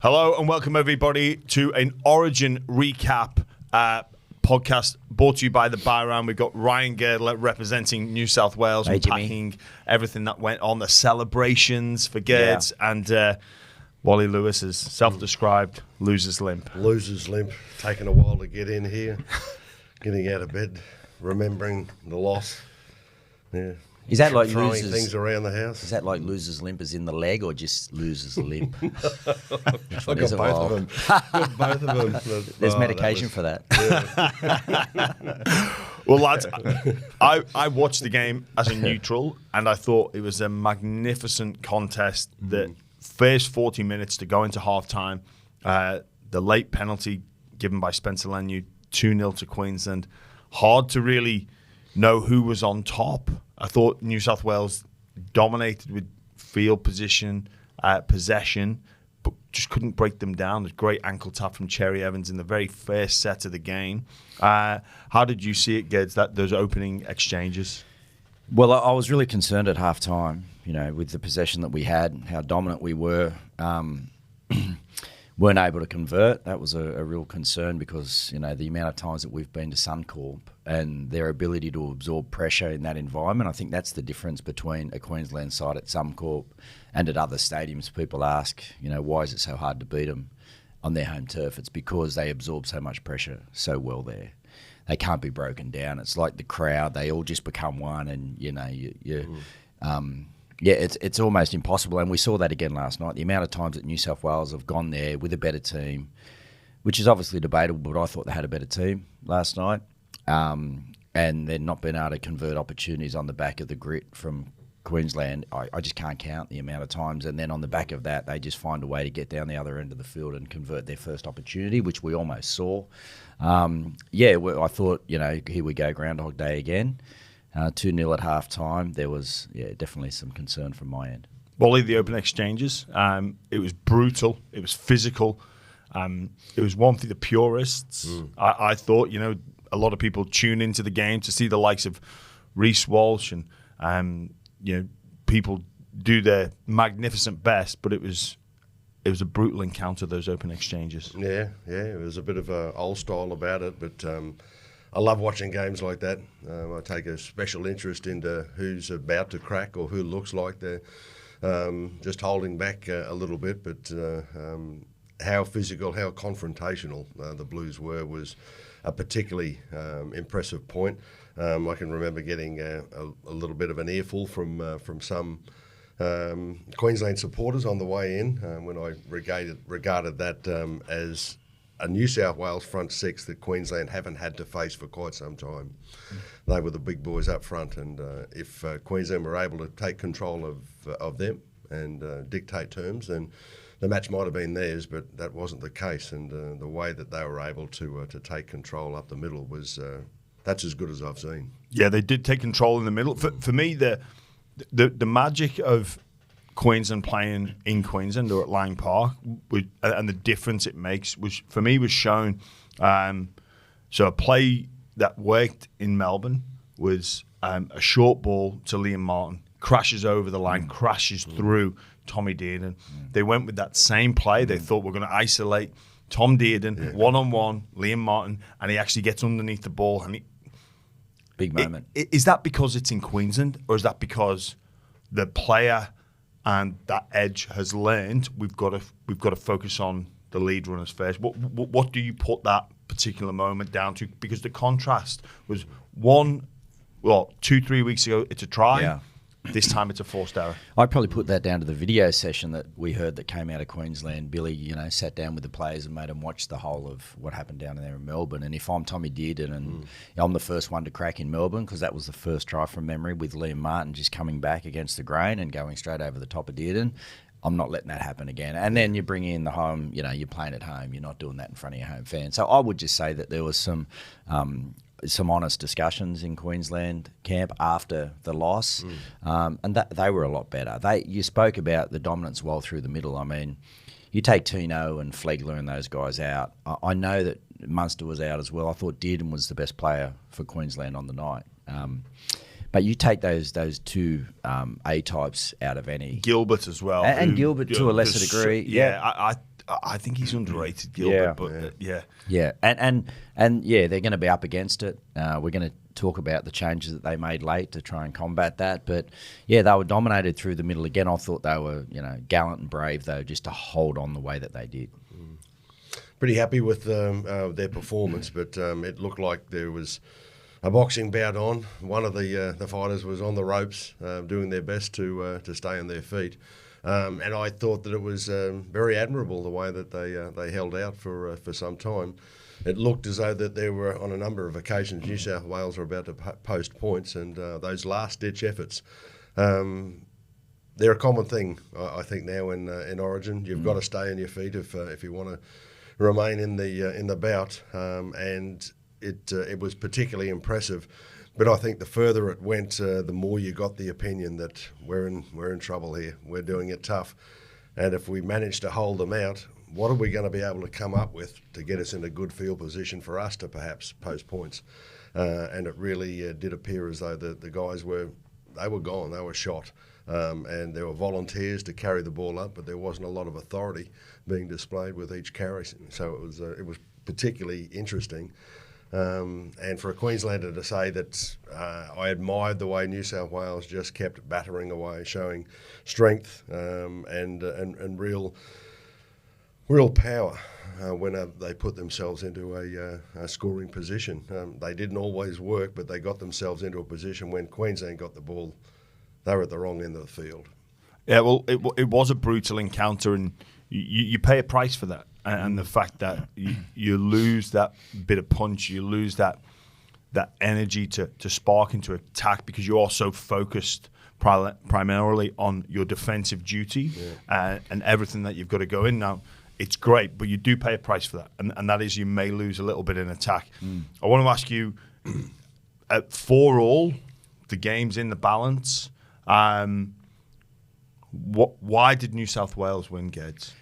Hello and welcome everybody to an Origin recap podcast brought to you by the Buy Round. We've got Ryan Girdler representing New South Wales, unpacking everything that went on, the celebrations for Girds, and Wally Lewis is self-described loser's limp. Loser's limp, taking a while to get in here, getting out of bed, remembering the loss. Yeah. Is that like throwing losers, things around the house? Is that like loser's limp as in the leg or just loser's limp? I got both of them. Got both of them. There's medication for that. Yeah. Well, lads, I watched the game as a neutral, and I thought it was a magnificent contest. The first 40 minutes to go into half-time, the late penalty given by Spencer Leniu, 2-0 to Queensland. Hard to really know who was on top. I thought New South Wales dominated with field position, possession, but just couldn't break them down. A great ankle tap from Cherry Evans in the very first set of the game. How did you see it, Geds, those opening exchanges? Well, I was really concerned at half-time, with the possession that we had, how dominant we were. Weren't able to convert. That was a real concern because, the amount of times that we've been to Suncorp and their ability to absorb pressure in that environment, I think that's the difference between a Queensland side at Suncorp and at other stadiums. People ask, why is it so hard to beat them on their home turf? It's because they absorb so much pressure so well there. They can't be broken down. It's like the crowd. They all just become one and, it's almost impossible, and we saw that again last night. The amount of times that New South Wales have gone there with a better team, which is obviously debatable, but I thought they had a better team last night, and they're not been able to convert opportunities on the back of the grit from Queensland. I just can't count the amount of times, and then on the back of that, they just find a way to get down the other end of the field and convert their first opportunity, which we almost saw. I thought, here we go, Groundhog Day again. 2-0 at half-time. There was, definitely some concern from my end. Wally, the open exchanges, it was brutal. It was physical. It was one for the purists. I thought, a lot of people tune into the game to see the likes of Reece Walsh and, people do their magnificent best, but it was a brutal encounter, those open exchanges. Yeah, it was a bit of a old style about it, but I love watching games like that. I take a special interest into who's about to crack or who looks like they're just holding back a little bit. But how physical, how confrontational the Blues were was a particularly impressive point. I can remember getting a little bit of an earful from some Queensland supporters on the way in when I regarded that as a New South Wales front six that Queensland haven't had to face for quite some time. They were the big boys up front, and if Queensland were able to take control of them and dictate terms, then the match might have been theirs, but that wasn't the case. And the way that they were able to take control up the middle was that's as good as I've seen. Yeah, they did take control in the middle. For me, the magic of Queensland playing in Queensland or at Lang Park, and the difference it makes was shown. So a play that worked in Melbourne was a short ball to Liam Martin, crashes over the line, crashes through Tommy Dearden. They went with that same play. They thought we're going to isolate Tom Dearden one-on-one, Liam Martin, and he actually gets underneath the ball. And big moment. Is that because it's in Queensland, or is that because the player and that edge has learned we've got to focus on the lead runners first? What do you put that particular moment down to? Because the contrast was 2-3 weeks ago it's a try. Yeah. This time it's a forced error. I'd probably put that down to the video session that we heard that came out of Queensland. Billy, sat down with the players and made them watch the whole of what happened down there in Melbourne. And if I'm Tommy Dearden and I'm the first one to crack in Melbourne, because that was the first try from memory with Liam Martin just coming back against the grain and going straight over the top of Dearden, I'm not letting that happen again. And then you bring in the home, you're playing at home. You're not doing that in front of your home fans. So I would just say that there was some honest discussions in Queensland camp after the loss, and that they were a lot better. You spoke about the dominance well through the middle. I mean, you take Tino and Flegler and those guys out. I know that Munster was out as well. I thought Dearden was the best player for Queensland on the night. But you take those two A types out of any. Gilbert as well. And Gilbert to a lesser degree. I I think he's underrated, Gilbert. Yeah, and yeah, they're going to be up against it. We're going to talk about the changes that they made late to try and combat that. But yeah, they were dominated through the middle again. I thought they were, gallant and brave though, just to hold on the way that they did. Pretty happy with their performance, but it looked like there was a boxing bout on. One of the fighters was on the ropes, doing their best to stay on their feet. And I thought that it was very admirable the way that they held out for some time. It looked as though that there were, on a number of occasions, New South Wales were about to post points, and those last-ditch efforts, they're a common thing, I think, now in Origin. You've got to stay on your feet if you want to remain in the bout, and it was particularly impressive. But I think the further it went, the more you got the opinion that we're in trouble here. We're doing it tough, and if we manage to hold them out, what are we going to be able to come up with to get us in a good field position for us to perhaps post points? And it really did appear as though the guys were gone, they were shot, and there were volunteers to carry the ball up, but there wasn't a lot of authority being displayed with each carry. So it was particularly interesting. And for a Queenslander to say that I admired the way New South Wales just kept battering away, showing strength and real power when they put themselves into a scoring position. They didn't always work, but they got themselves into a position when Queensland got the ball, they were at the wrong end of the field. Yeah, well, it was a brutal encounter, and you pay a price for that. And the fact that you lose that bit of punch, you lose that energy to spark into attack because you are so focused primarily on your defensive duty and everything that you've got to go in. Now, it's great, but you do pay a price for that. And that is you may lose a little bit in attack. I want to ask you, for all the games in the balance, why did New South Wales win, Geds?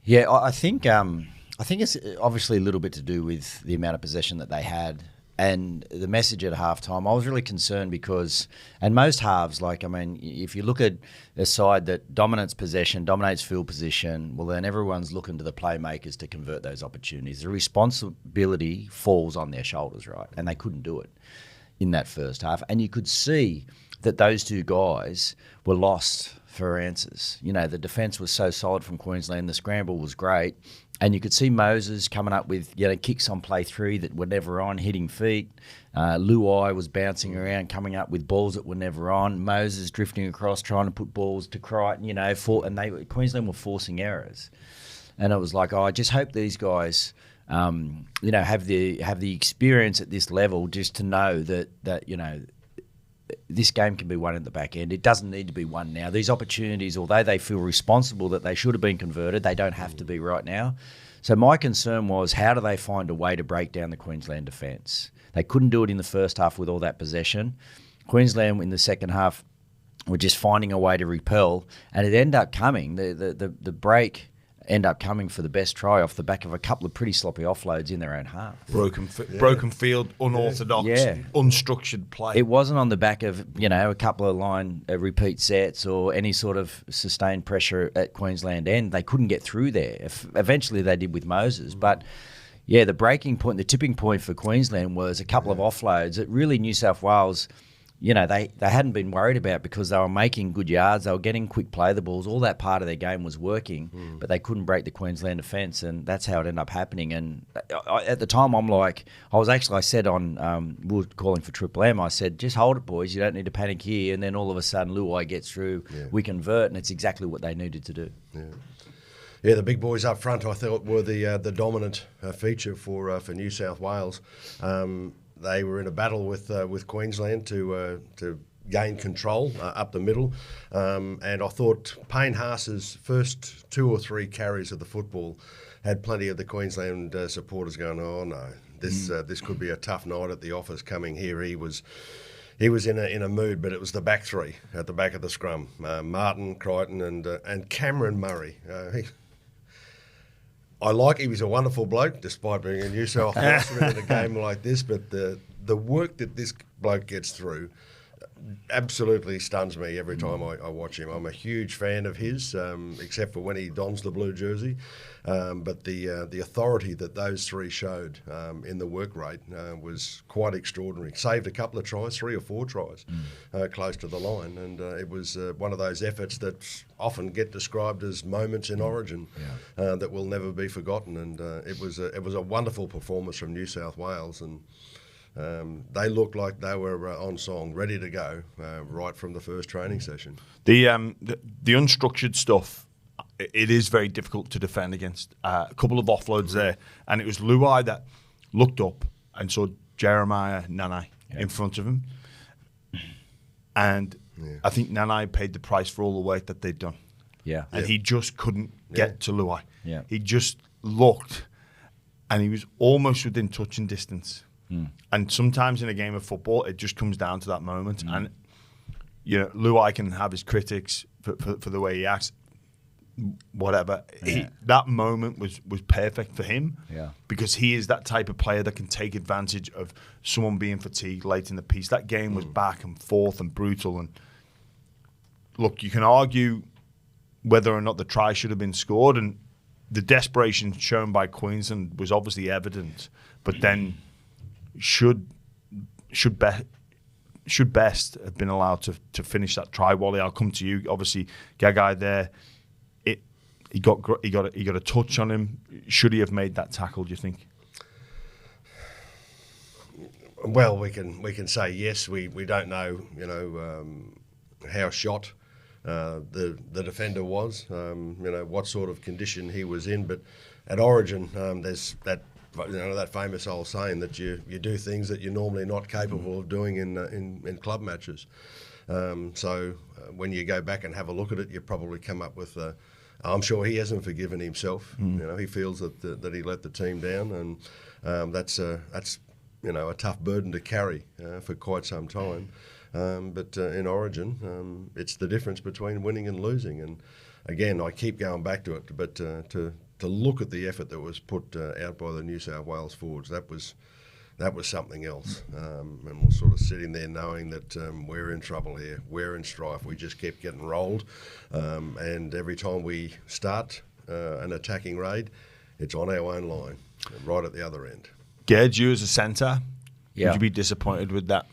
Yeah, I think it's obviously a little bit to do with the amount of possession that they had and the message at halftime. I was really concerned because, and most halves, if you look at a side that dominates possession, dominates field position, well, then everyone's looking to the playmakers to convert those opportunities. The responsibility falls on their shoulders, right? And they couldn't do it in that first half. And you could see that those two guys were lost for answers. The defence was so solid from Queensland. The scramble was great. And you could see Moses coming up with kicks on play 3 that were never on, hitting feet. Luai was bouncing around, coming up with balls that were never on. Moses drifting across, trying to put balls to Crichton, and Queensland were forcing errors. And it was like, I just hope these guys have the experience at this level just to know that this game can be won at the back end. It doesn't need to be won now. These opportunities, although they feel responsible that they should have been converted, they don't have to be right now. So my concern was, how do they find a way to break down the Queensland defence? They couldn't do it in the first half with all that possession. Queensland in the second half were just finding a way to repel, and it ended up coming. The break end up coming for the best try off the back of a couple of pretty sloppy offloads in their own half. Broken field, unorthodox, unstructured play. It wasn't on the back of, a couple of line repeat sets or any sort of sustained pressure at Queensland end. They couldn't get through there. Eventually they did with Moses. But, the breaking point, the tipping point for Queensland was a couple of offloads that really New South Wales, they hadn't been worried about because they were making good yards, they were getting quick play the balls, all that part of their game was working, but they couldn't break the Queensland defence, and that's how it ended up happening. And at the time, I said on, we were calling for Triple M, I said, just hold it, boys, you don't need to panic here, and then all of a sudden Luai gets through, we convert, and it's exactly what they needed to do. Yeah, the big boys up front, I thought, were the dominant feature for New South Wales. They were in a battle with Queensland to gain control up the middle, and I thought Payne Haas's first 2 or 3 carries of the football had plenty of the Queensland supporters going, "Oh no, this could be a tough night at the office coming here." He was in a mood, but it was the back 3 at the back of the scrum: Martin, Crichton, and Cameron Murray. He was a wonderful bloke, despite being a New South Wales in a game like this. But the work that this bloke gets through, absolutely stuns me every time I watch him. I'm a huge fan of his, except for when he dons the blue jersey. But the authority that those three showed in the work rate was quite extraordinary. Saved a couple of tries, 3 or 4 tries, close to the line, and it was one of those efforts that often get described as moments in Origin that will never be forgotten. And it was a wonderful performance from New South Wales, and they looked like they were on song, ready to go, right from the first training session. The unstructured stuff, it is very difficult to defend against. A couple of offloads there, and it was Luai that looked up and saw Jeremiah Nanai in front of him. And I think Nanai paid the price for all the work that they'd done. Yeah. And he just couldn't get to Luai. Yeah. He just looked, and he was almost within touching distance. And sometimes in a game of football, it just comes down to that moment. And, Luai can have his critics for the way he acts. Whatever. That moment was perfect for him because he is that type of player that can take advantage of someone being fatigued late in the piece. That game was back and forth and brutal. And look, you can argue whether or not the try should have been scored, and the desperation shown by Queensland was obviously evident. But then should Best have been allowed to finish that try? Wally, I'll come to you. Obviously, Gagai there. He got a touch on him. Should he have made that tackle, do you think? Well, we can say yes. We don't know, how shot the defender was, what sort of condition he was in. But at Origin, there's that famous old saying that you do things that you're normally not capable of doing in club matches. So when you go back and have a look at it, you probably come up with. I'm sure he hasn't forgiven himself. He feels that he let the team down, and that's a tough burden to carry for quite some time. But in Origin, it's the difference between winning and losing. And again, I keep going back to it, but to look at the effort that was put out by the New South Wales forwards, that was something else. And we're sort of sitting there knowing that we're in trouble here, we're in strife. We just kept getting rolled, and every time we start an attacking raid, it's on our own line, right at the other end. Gerd, you as a centre, would you be disappointed with that?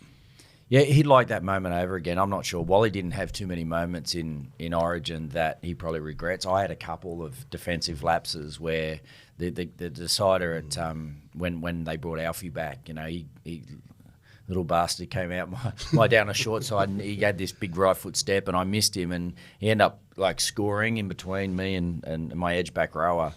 Yeah, he'd like that moment over again. I'm not sure. Wally didn't have too many moments in Origin that he probably regrets. I had a couple of defensive lapses where the decider at when they brought Alfie back, he little bastard came out my down a short side, and he had this big right foot step, and I missed him, and he ended up like scoring in between me and my edge back rower.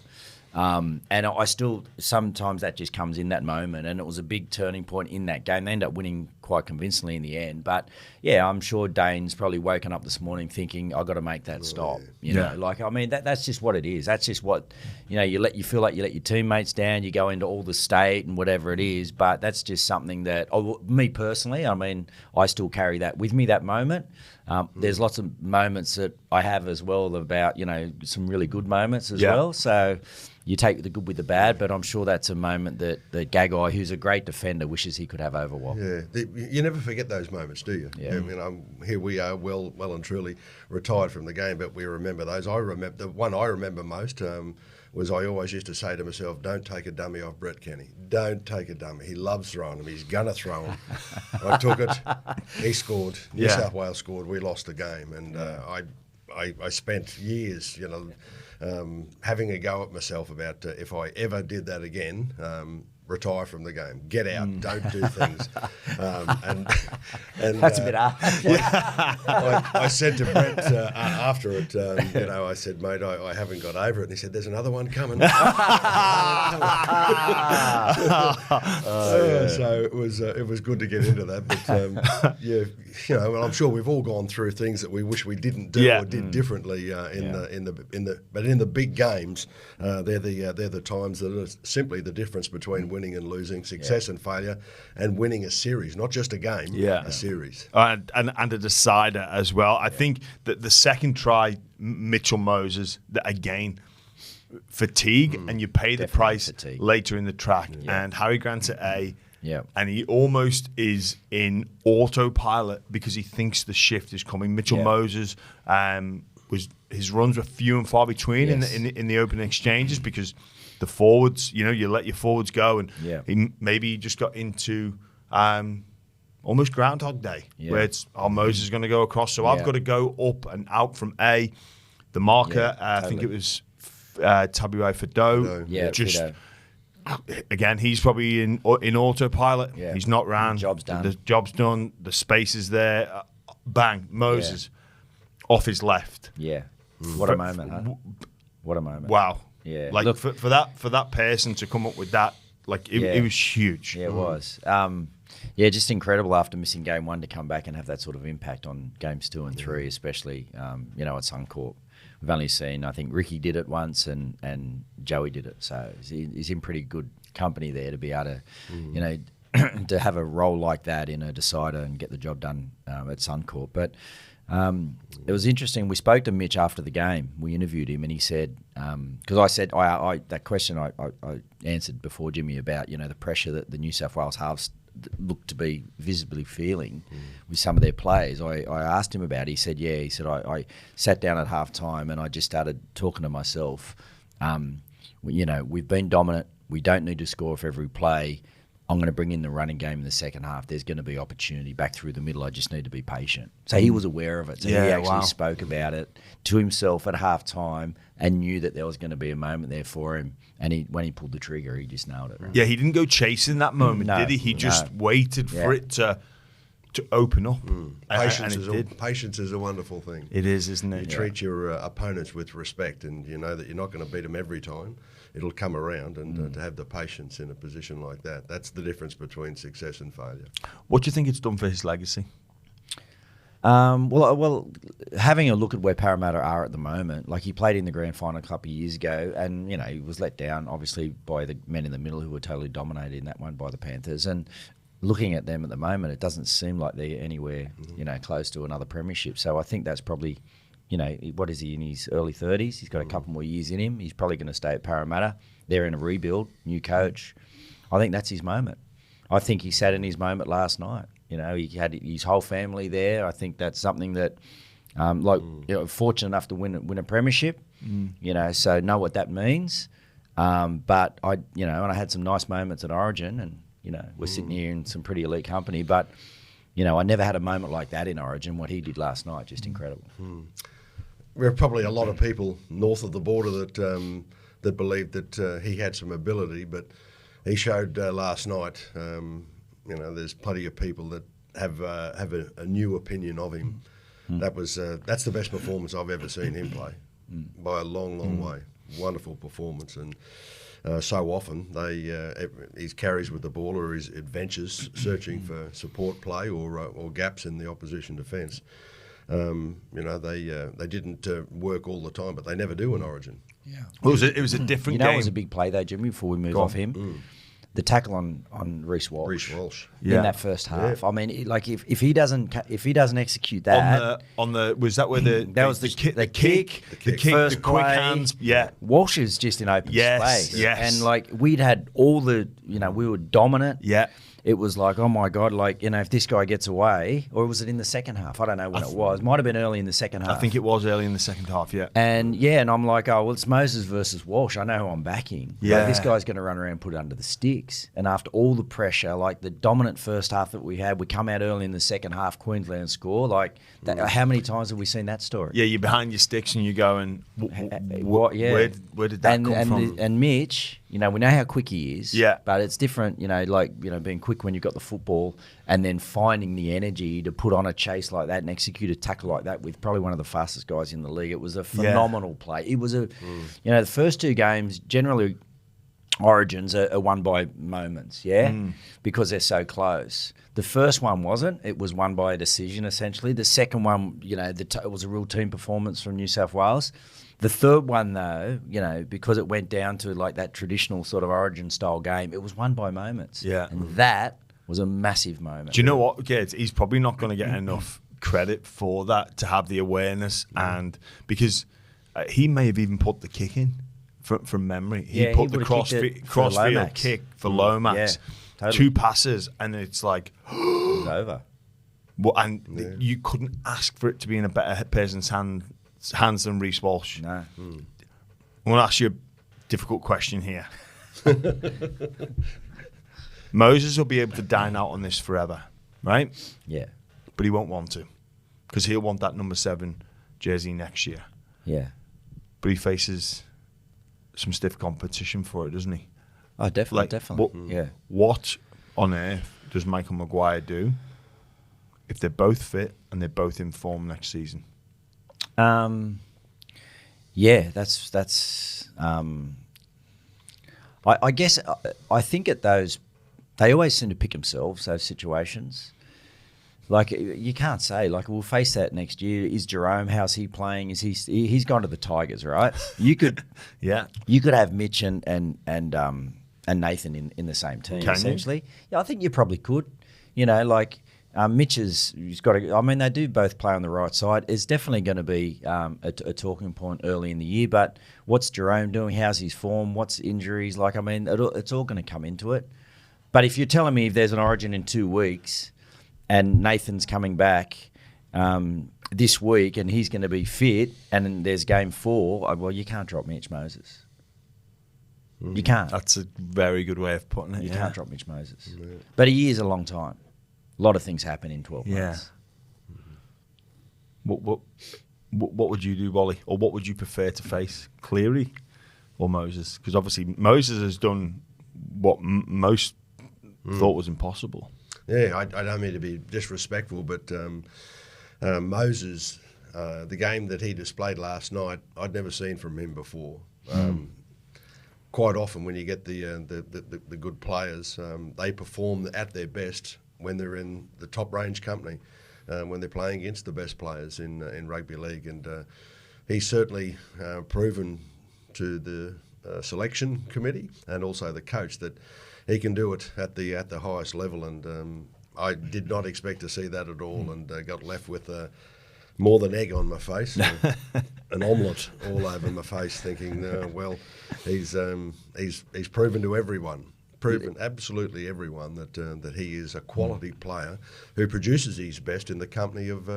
And I still, sometimes that just comes in that moment, and it was a big turning point in that game. They ended up winning quite convincingly in the end. But yeah, I'm sure Dane's probably woken up this morning thinking, I've got to make that stop. That's just what it is. That's just what, you feel like you let your teammates down, you go into all the state and whatever it is. But that's just something that, me personally, I still carry that with me, that moment. There's lots of moments that I have as well about, some really good moments as well. So you take the good with the bad, but I'm sure that's a moment that Gagai, who's a great defender, wishes he could have over Wall. Yeah, you never forget those moments, do you? Yeah. Here we are, well and truly retired from the game, but we remember those. The one I remember most was I always used to say to myself, don't take a dummy off Brett Kenny. Don't take a dummy. He loves throwing them. He's going to throw them. I took it. He scored. New South Wales scored. We lost the game. And I spent years, having a go at myself about if I ever did that again, retire from the game, get out, don't do things. And that's a bit hard. I said to Brett after it, I said, mate, I haven't got over it. And he said, there's another one coming. So it was good to get into that. But I'm sure we've all gone through things that we wish we didn't do or did differently in the big games. They're the times that are simply the difference between winning and losing, success and failure, and winning a series, not just a game, a series. And a decider as well. I think that the second try, Mitchell Moses, again, fatigue, and you pay the price later in the track. And Harry Grant at A, Yeah. And he almost is in autopilot because he thinks the shift is coming. Mitchell Moses his runs were few and far between in the open exchanges because the forwards, you let your forwards go, and he just got into almost Groundhog Day, where it's Moses is going to go across, so I've got to go up and out from A. The marker, I think it was Tabuai Fido. Fido. Again, he's probably in autopilot. Yeah. He's not ran. The job's done. The space is there. Bang, Moses off his left. Yeah. What a moment, huh? What a moment. Wow. Yeah. Like, look, for that person to come up with that, like it was huge. Yeah, it was. Just incredible after missing game 1 to come back and have that sort of impact on games 2 and 3, especially at Suncorp. We've only seen, I think Ricky did it once and Joey did it. So he's in pretty good company there to be able to, to have a role like that in a decider and get the job done at Suncorp. But it was interesting. We spoke to Mitch after the game. We interviewed him, and he said, because I said that question I answered before, Jimmy, about the pressure that the New South Wales halves looked to be visibly feeling with some of their players. I asked him about it. He said, He said, I sat down at half time and I just started talking to myself. We've been dominant. We don't need to score for every play. I'm going to bring in the running game in the second half. There's going to be opportunity back through the middle. I just need to be patient. So he was aware of it. So he actually spoke about it to himself at half time and knew that there was going to be a moment there for him. And when he pulled the trigger, he just nailed it. Right? Yeah, he didn't go chasing that moment, did he? He just waited for it to open up. Patience is a wonderful thing. It is, isn't it? You treat your opponents with respect, and you know that you're not going to beat them every time. It'll come around, and to have the patience in a position like that's the difference between success and failure. What do you think it's done for his legacy? Well, having a look at where Parramatta are at the moment, like he played in the grand final a couple of years ago, and he was let down obviously by the men in the middle who were totally dominated in that one by the Panthers. And looking at them at the moment, it doesn't seem like they're anywhere close to another premiership. So I think that's probably, what is he, in his early 30s? He's got a couple more years in him. He's probably going to stay at Parramatta. They're in a rebuild, new coach. I think that's his moment. I think he sat in his moment last night. He had his whole family there. I think that's something that, fortunate enough to win a premiership. So know what that means. But and I had some nice moments at Origin, and we're sitting here in some pretty elite company. But I never had a moment like that in Origin. What he did last night, just incredible. There are probably a lot of people north of the border that believe that he had some ability, but he showed last night. There's plenty of people that have a new opinion of him. That's the best performance I've ever seen him play by a long, long way. Wonderful performance, and so often his carries with the ball or his adventures searching for support play or gaps in the opposition defence. They didn't work all the time, but they never do in Origin. Yeah, well, it was a different game. It was a big play though, Jimmy. Before we move off him. The tackle on Reece Walsh. In that first half. I mean, if he doesn't execute that was that where the kick, first the quick play, hands? Yeah, Walsh is just in open space. Yes, and we'd had all the we were dominant. Yeah. It was like, oh my God, if this guy gets away, or was it in the second half? I don't know when it was. Might have been early in the second half. I think it was early in the second half, yeah. And I'm like, oh, well, it's Moses versus Walsh. I know who I'm backing. Yeah. This guy's going to run around and put it under the sticks. And after all the pressure, the dominant first half that we had, we come out early in the second half, Queensland score. How many times have we seen that story? Yeah, you're behind your sticks and you're going, what? Yeah. Where did that come from? And Mitch, we know how quick he is. Yeah. But it's different, being quick when you've got the football and then finding the energy to put on a chase like that and execute a tackle like that with probably one of the fastest guys in the league. It was a phenomenal play. It was the first two games, generally Origins are won by moments, because they're so close. The first one wasn't. It was won by a decision, essentially. The second one, it was a real team performance from New South Wales. The third one, though, because it went down to that traditional sort of Origin-style game, it was won by moments. Yeah. And that was a massive moment. Do you know what? Okay, he's probably not going to get enough credit for that, to have the awareness, and because he may have even put the kick in from memory. He put the crossfield kick for Lomax. Totally. 2 passes, and it's like, It's over. well, and you couldn't ask for it to be in a better person's hands than Reece Walsh. No. I want to ask you a difficult question here. Moses will be able to dine out on this forever, right? Yeah. But he won't want to, because he'll want that number 7 jersey next year. Yeah. But he faces some stiff competition for it, doesn't he? Oh, definitely, definitely. Yeah. What on earth does Michael Maguire do if they're both fit and they're both in form next season? Yeah, that's. I guess I think at those, they always seem to pick themselves, those situations. Like, you can't say, like, we'll face that next year. Is Jerome, how's he playing? Is he's gone to the Tigers, right? You could you could have Mitch and Nathan in the same team, essentially. Yeah, I think you probably could. You know, like, Mitch he's got to, I mean, they do both play on the right side. It's definitely going to be a talking point early in the year, but what's Jerome doing? How's his form? What's injuries? Like, I mean, it's all going to come into it. But if you're telling me if there's an Origin in 2 weeks and Nathan's coming back this week and he's going to be fit and then there's game 4, well, you can't drop Mitch Moses. You can't. That's a very good way of putting it. You can't drop Mitch Moses. Yeah. But a year's a long time. A lot of things happen in 12 months. What would you do, Wally? Or what would you prefer to face, Cleary or Moses? Because obviously Moses has done what most thought was impossible. Yeah, I don't mean to be disrespectful, but Moses, the game that he displayed last night, I'd never seen from him before. Quite often when you get the good players, they perform at their best when they're in the top range company, when they're playing against the best players in rugby league. And he's certainly proven to the selection committee and also the coach that he can do it at the highest level. And I did not expect to see that at all, and got left with more than egg on my face, an omelette all over my face, thinking, well, he's proven to everyone. Proven absolutely everyone that he is a quality player who produces his best in the company of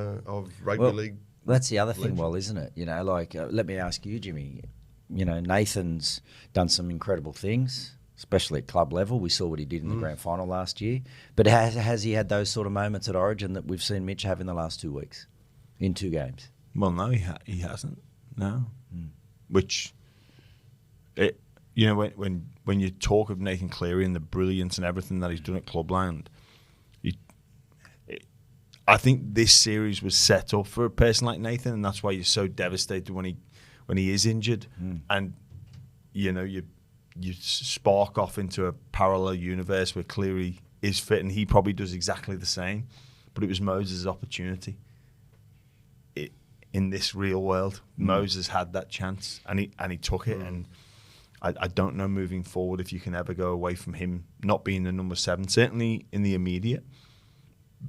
rugby league. That's the other thing, well, isn't it? You know, like, let me ask you, Jimmy. You know, Nathan's done some incredible things, especially at club level. We saw what he did in the grand final last year. But has he had those sort of moments at Origin that we've seen Mitch have in the last 2 weeks, in 2 games? Well, no, he hasn't. No, which you know, when you talk of Nathan Cleary and the brilliance and everything that he's done at Clubland, I think this series was set up for a person like Nathan, and that's why you're so devastated when he is injured, and you know you spark off into a parallel universe where Cleary is fit and he probably does exactly the same, but it was Moses' opportunity. In this real world, Moses had that chance and he took it, and I don't know moving forward if you can ever go away from him not being the number 7, certainly in the immediate,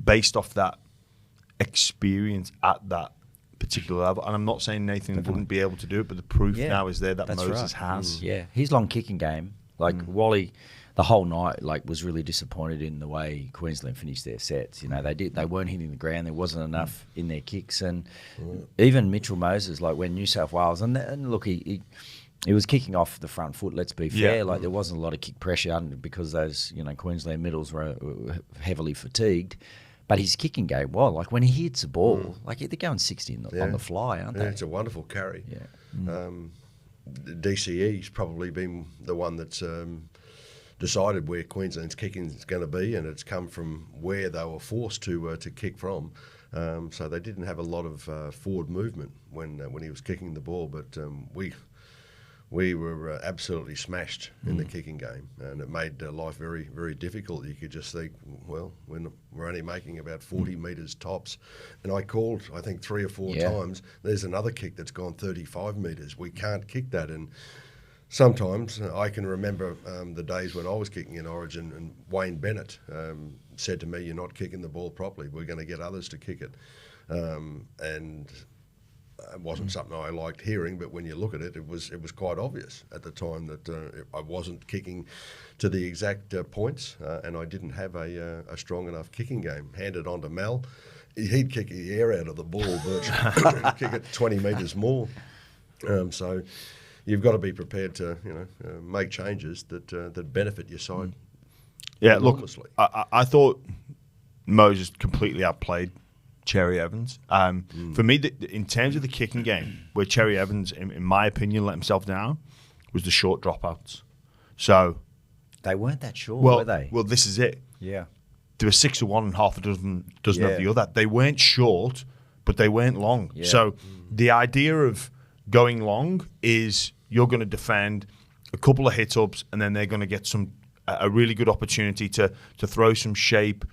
based off that experience at that particular level. And I'm not saying Nathan wouldn't be able to do it, but the proof now is there that Moses has. Yeah, his long kicking game, like Wally, the whole night, like, was really disappointed in the way Queensland finished their sets. You know, they weren't hitting the ground. There wasn't enough in their kicks, and even Mitchell Moses, like when New South Wales, and look, he was kicking off the front foot, let's be fair. Like, there wasn't a lot of kick pressure because those, you know, Queensland middles were heavily fatigued. But his kicking game, well, like when he hits the ball, like they're going 60 on the fly, aren't they? It's a wonderful carry. Yeah. DCE's probably been the one that's decided where Queensland's kicking is going to be, and it's come from where they were forced to kick from. So they didn't have a lot of forward movement when he was kicking the ball, but we were absolutely smashed in the kicking game, and it made life very, very difficult. You could just think, well, we're only making about 40 metres tops. And I called, I think, 3 or 4 times, there's another kick that's gone 35 metres. We can't kick that. And sometimes I can remember the days when I was kicking in Origin, and Wayne Bennett said to me, you're not kicking the ball properly. We're going to get others to kick it. And it wasn't something I liked hearing, but when you look at it, it was quite obvious at the time that I wasn't kicking to the exact points, and I didn't have a strong enough kicking game. Handed on to Mal, he'd kick the air out of the ball, virtually, kick it 20 metres more. So you've got to be prepared to make changes that benefit your side. Yeah, look, enormously. I thought Moses completely outplayed Cherry Evans. For me, in terms of the kicking game, where Cherry Evans, in my opinion, let himself down, was the short dropouts. So They weren't that short, well, were they? well, this is it. Yeah. There were 6 of one and half a dozen of Yeah. the other. They weren't short, but they weren't long. Yeah. So the idea of going long is you're going to defend a couple of hit-ups, and then they're going to get a really good opportunity to throw some shape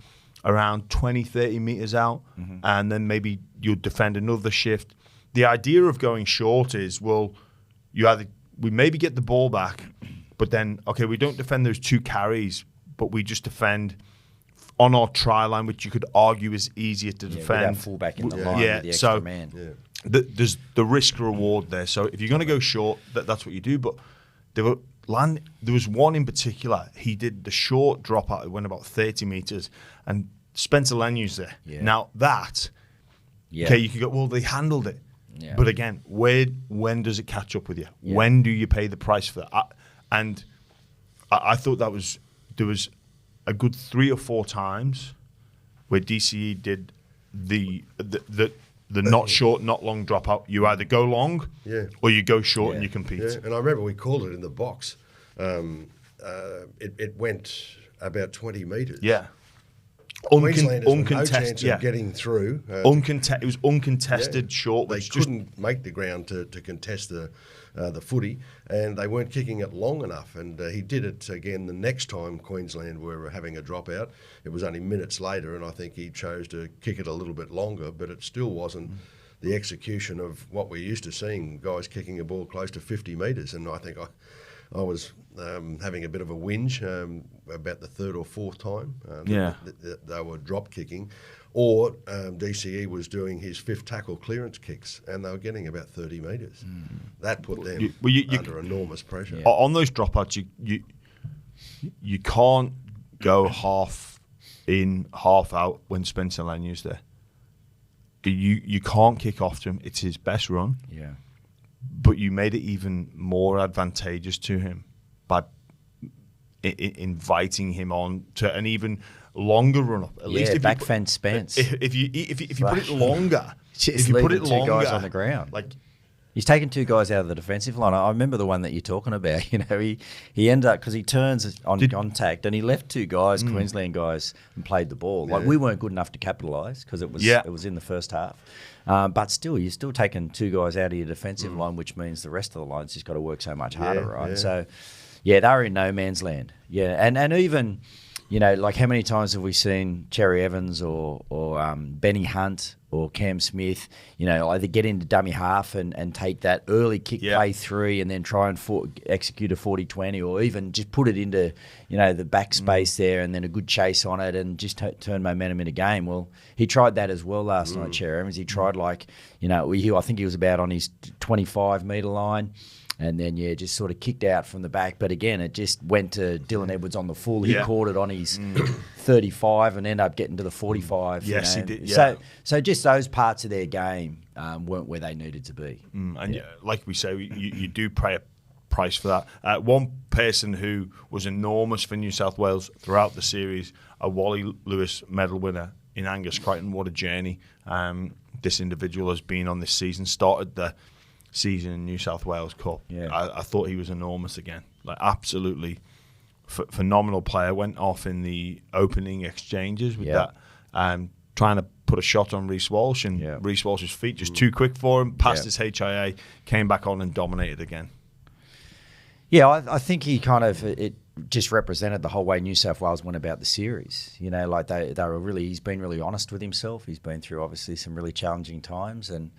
around 20, 30 metres out, and then maybe you'll defend another shift. The idea of going short is, well, we maybe get the ball back, but then, okay, we don't defend those 2 carries, but we just defend on our try line, which you could argue is easier to defend. With our fullback in the line with the extra man. Yeah. There's the risk reward there. So if you're going to go short, that's what you do. But there was one in particular. He did the short dropout. It went about 30 metres, and Spencer Lenyu's there. Yeah. Now that, okay, you could go, well, they handled it. Yeah. But again, when does it catch up with you? Yeah. When do you pay the price for that? And I thought there was a good 3 or 4 times where DCE did the not short, not long dropout. You either go long, or you go short and you compete. Yeah. And I remember we called it in the box. It went about 20 metres. Yeah. Queenslanders had no Uncontested, chance yeah. of getting through. It was uncontested short. They Which couldn't make the ground to contest the footy, and they weren't kicking it long enough. And he did it again the next time Queensland were having a dropout. It was only minutes later, and I think he chose to kick it a little bit longer, but it still wasn't the execution of what we're used to seeing, guys kicking a ball close to 50 metres. And I think I was having a bit of a whinge about the 3rd or 4th time that they were drop kicking, or DCE was doing his 5th tackle clearance kicks, and they were getting about 30 metres. That put them under enormous pressure. Yeah. On those dropouts, you can't go half in, half out when Spencer Lenyu's there. You can't kick off to him. It's his best run. Yeah. But you made it even more advantageous to him by inviting him on to an even longer run up. At least if back fence Spence. If you put it longer, Just if you put leaving it 2 longer, guys on the ground. like he's taken 2 guys out of the defensive line. I remember the one that you're talking about. He ended up, because he turns on contact, and he left 2 guys, Queensland guys, and played the ball. Like we weren't good enough to capitalise because it was in the first half. But still, you're still taking 2 guys out of your defensive line, which means the rest of the line's just got to work so much harder, right? Yeah. So, they were in no man's land. Yeah, and even, like how many times have we seen Cherry Evans or Benny Hunt or Cam Smith, either get into dummy half and take that early kick play 3 and then try and execute a 40-20, or even just put it into, the back space there and then a good chase on it and just turn momentum in a game. Well, he tried that as well last night, Cherry Evans. He tried I think he was about on his 25-metre line. And then, just sort of kicked out from the back. But again, it just went to Dylan Edwards on the full. He caught it on his 35 and ended up getting to the 45. Yes, he did. Yeah. So just those parts of their game weren't where they needed to be. And like we say, you do pay a price for that. One person who was enormous for New South Wales throughout the series, a Wally Lewis medal winner in Angus Crichton. What a journey this individual has been on this season. Started the season in New South Wales Cup. Yeah. I thought he was enormous again. Like absolutely phenomenal player. Went off in the opening exchanges with that, trying to put a shot on Reece Walsh, and Reece Walsh's feet just too quick for him. Passed his HIA, came back on and dominated again. Yeah, I think he kind of it just represented the whole way New South Wales went about the series. They were really. He's been really honest with himself. He's been through obviously some really challenging times, and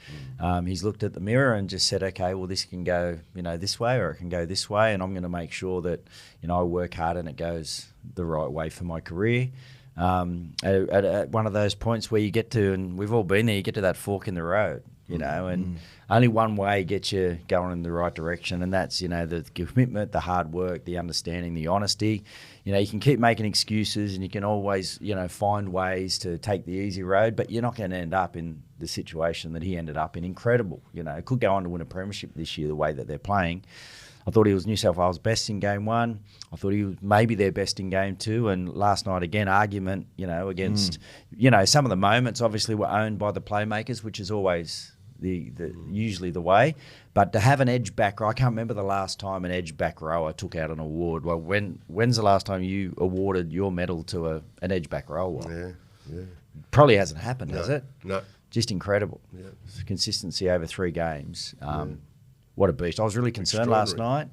he's looked at the mirror and just said, okay, well this can go this way or it can go this way, and I'm going to make sure that I work hard and it goes the right way for my career. At one of those points where you get to, and we've all been there, you get to that fork in the road. you know, and only one way gets you going in the right direction, and that's, you know, the commitment, the hard work, the understanding, the honesty. You know, you can keep making excuses and you can always, you know, find ways to take the easy road, but you're not going to end up in the situation that he ended up in. Incredible, you know, could go on to win a premiership this year the way that they're playing. I thought he was New South Wales' best in game one. I thought he was maybe their best in game two. And last night, again, argument, you know, against, you know, some of the moments obviously were owned by the playmakers, which is always usually the way. But to have an edge back row, I can't remember the last time an edge back rower took out an award. Well, when's the last time you awarded your medal to an edge back rower? Yeah. Probably hasn't happened, has it? No. Just incredible. Yeah. Consistency over 3 games. What a beast. I was really concerned last night,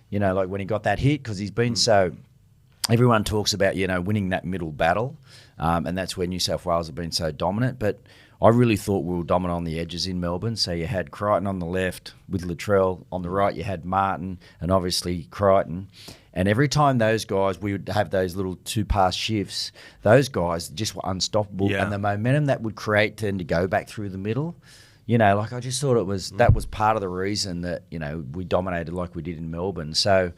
you know, like when he got that hit, because he's been so, everyone talks about, you know, winning that middle battle, and that's where New South Wales have been so dominant. But I really thought we were dominant on the edges in Melbourne. So you had Crichton on the left with Latrell. On the right, you had Martin and obviously Crichton. And every time those guys, we would have those little 2-pass shifts, those guys just were unstoppable. Yeah. And the momentum that would create tend to go back through the middle. You know, like I just thought that was part of the reason that, you know, we dominated like we did in Melbourne. So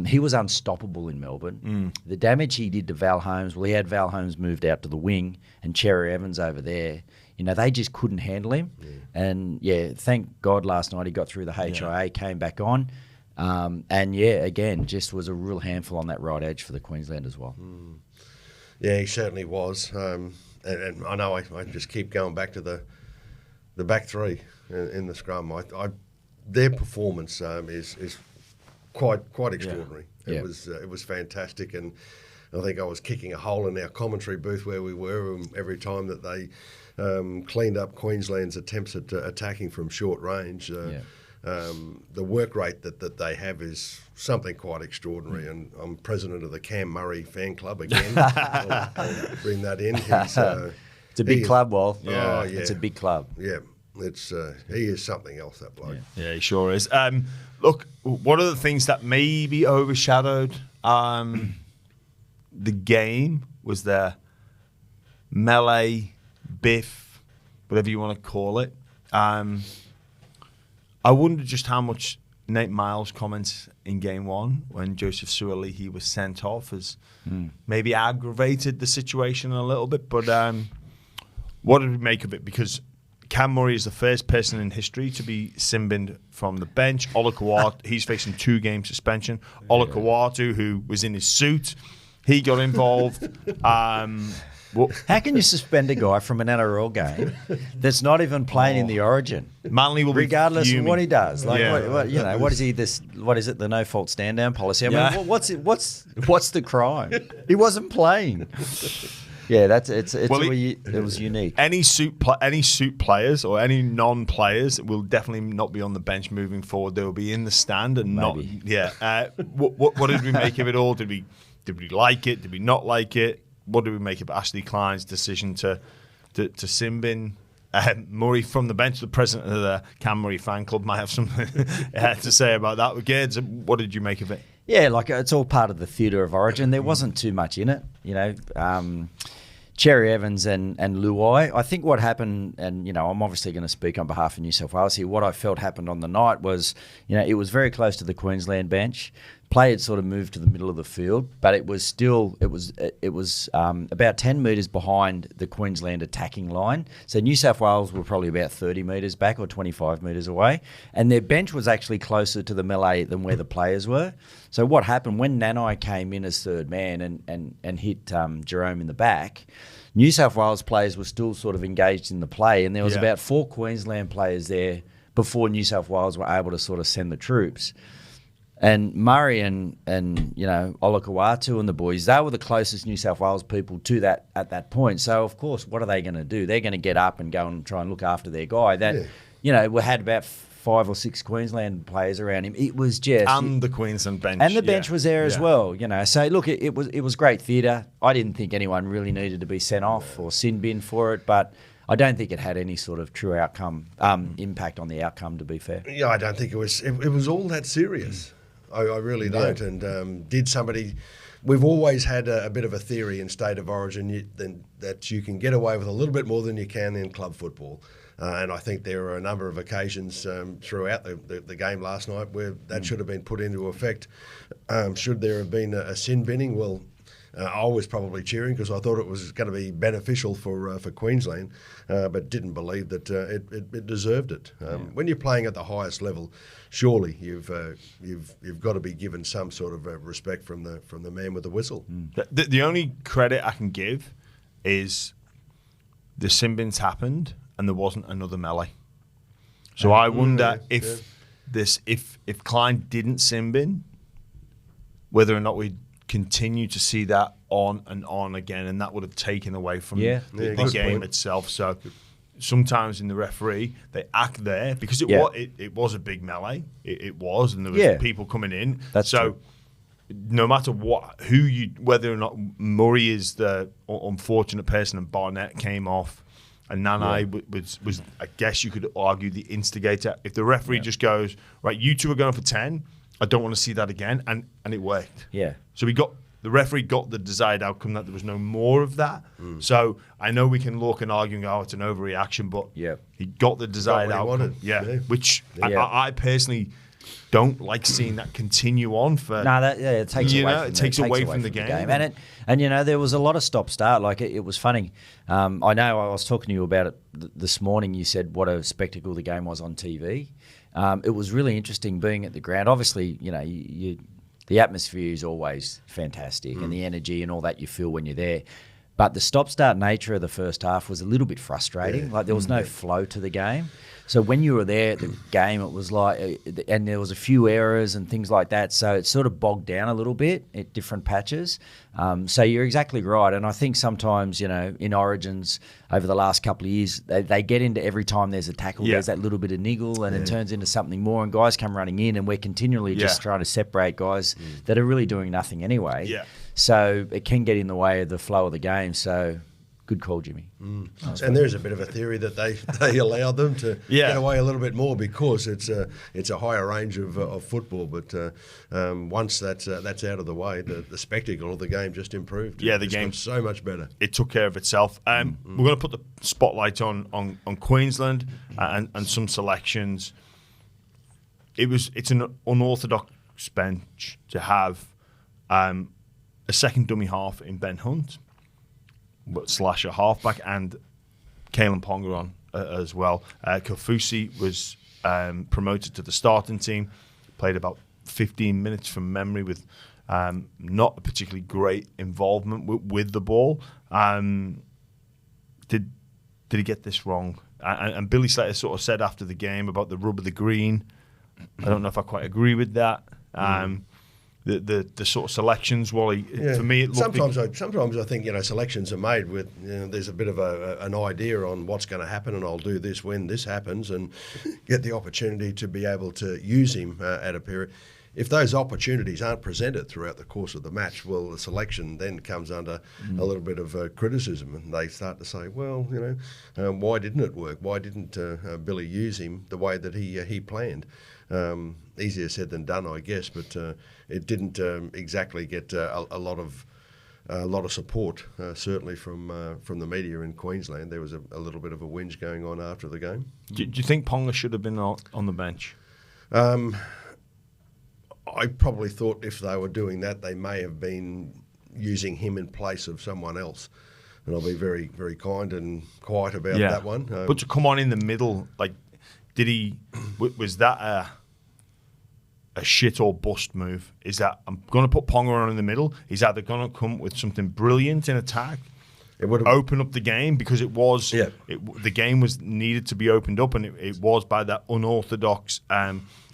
he was unstoppable in Melbourne. The damage he did to Val Holmes, well, he had Val Holmes moved out to the wing and Cherry Evans over there. You know, they just couldn't handle him. And, thank God last night he got through the HIA, came back on. And, again, just was a real handful on that right edge for the Queensland as well. Yeah, he certainly was. And I know I just keep going back to the back three in the scrum. Their performance is quite extraordinary. It was fantastic, and I think I was kicking a hole in our commentary booth where we were every time that they cleaned up Queensland's attempts at attacking from short range. The work rate that they have is something quite extraordinary, and I'm president of the Cam Murray fan club again. I'll bring that in. It's a big club, Wal. It's a big club. Yeah, it's he is something else, that bloke. Yeah, he sure is. Look, one of the things that maybe overshadowed the game was the melee, biff, whatever you want to call it. I wonder just how much Nate Miles' comments in game one when Joseph Suaalii was sent off has maybe aggravated the situation a little bit, but what did we make of it? Because Cam Murray is the first person in history to be sin-binned from the bench. Ola Kawatu, he's facing 2-game suspension. Ola Kawatu, who was in his suit, he got involved. How can you suspend a guy from an NRL game that's not even playing in the Origin? Manly will regardless be of what he does. Like, what is he? What is it? The no fault stand down policy. I mean, what's the crime? He wasn't playing. Yeah, it was unique. Any suit players or any non-players will definitely not be on the bench moving forward. They will be in the stand and Maybe. not. Yeah. What did we make of it all? Did we like it? Did we not like it? What do we make of Ashley Klein's decision to sin-bin Murray from the bench? The president of the Cam Murray fan club might have something to say about that. Gerds, what did you make of it? Yeah, like it's all part of the theatre of Origin. There wasn't too much in it, you know. Cherry Evans and Luai. I think what happened, and you know, I'm obviously going to speak on behalf of New South Wales here. What I felt happened on the night was, you know, it was very close to the Queensland bench. Play had sort of moved to the middle of the field, but it was still about 10 metres behind the Queensland attacking line. So New South Wales were probably about 30 metres back or 25 metres away, and their bench was actually closer to the melee than where the players were. So what happened when Nanai came in as third man and hit Jerome in the back, New South Wales players were still sort of engaged in the play, and there was about 4 Queensland players there before New South Wales were able to sort of send the troops. And Murray and you know, Ola Kawatu and the boys, they were the closest New South Wales people to that at that point. So, of course, what are they going to do? They're going to get up and go and try and look after their guy. You know, we had about 5 or 6 Queensland players around him. It was just... And the Queensland bench. And the bench was there as well, you know. So, look, it was great theatre. I didn't think anyone really needed to be sent off or sin-bin for it, but... I don't think it had any sort of true outcome impact on the outcome, to be fair. Yeah, I don't think it was. It was all that serious. I really don't. And did somebody... We've always had a bit of a theory in State of Origin that you can get away with a little bit more than you can in club football. And I think there were a number of occasions throughout the game last night where that should have been put into effect. Should there have been a sin binning? Well, I was probably cheering because I thought it was going to be beneficial for Queensland, but didn't believe that it deserved it. When you're playing at the highest level, surely you've got to be given some sort of respect from the man with the whistle. The only credit I can give is the sin bins happened and there wasn't another melee. So I wonder if Klein didn't sin bin, whether or not we'd continue to see that on and on again, and that would have taken away from the game itself. So sometimes in the referee, they act there because it was a big melee. It was, and there was people coming in. That's true. No matter whether or not Murray is the unfortunate person and Barnett came off, and Nanai was, I guess you could argue, the instigator. If the referee just goes, right, you two are going for 10, I don't want to see that again, and it worked. Yeah. So the referee got the desired outcome that there was no more of that. So I know we can look and argue and go, it's an overreaction, but he got the desired outcome. Which I personally don't like seeing that continue on for. It takes away from the game. And there was a lot of stop-start. Like it was funny. I know I was talking to you about it this morning. You said what a spectacle the game was on TV. It was really interesting being at the ground. Obviously, the atmosphere is always fantastic and the energy and all that you feel when you're there. But the stop-start nature of the first half was a little bit frustrating. Like there was no flow to the game. So when you were there at the game, it was like, and there was a few errors and things like that. So it sort of bogged down a little bit at different patches. So you're exactly right. And I think sometimes, in Origins over the last couple of years, they get into every time there's a tackle, there's that little bit of niggle and it turns into something more and guys come running in and we're continually just trying to separate guys that are really doing nothing anyway. Yeah. So it can get in the way of the flow of the game. So good call, Jimmy. And there's a bit of a theory that they allow them to get away a little bit more because it's a higher range of football. But once that's out of the way, the spectacle of the game just improved. Yeah, the game got so much better. It took care of itself. We're going to put the spotlight on Queensland and some selections. It's an unorthodox bench to have a second dummy half in Ben Hunt / a halfback, and Kalen Ponga on as well. Kofusi was promoted to the starting team, played about 15 minutes from memory with not a particularly great involvement with the ball. Did he get this wrong? And Billy Slater sort of said after the game about the rub of the green. I don't know if I quite agree with that. The sort of selections, Wally. For me, it looked sometimes I think selections are made with there's a bit of an idea on what's going to happen, and I'll do this when this happens, and get the opportunity to be able to use him at a period. If those opportunities aren't presented throughout the course of the match, well, the selection then comes under a little bit of criticism, and they start to say, well, why didn't it work? Why didn't Billy use him the way that he planned? Easier said than done, I guess, but it didn't exactly get a lot of support, certainly from the media in Queensland. There was a little bit of a whinge going on after the game. Do you think Ponga should have been on the bench? I probably thought if they were doing that, they may have been using him in place of someone else. And I'll be very, very kind and quiet about that one. But to come on in the middle, like, was that a shit or bust move? Is that I'm going to put Ponga on in the middle? He's either going to come with something brilliant in attack, it would open up the game, because the game was needed to be opened up, and it was by that unorthodox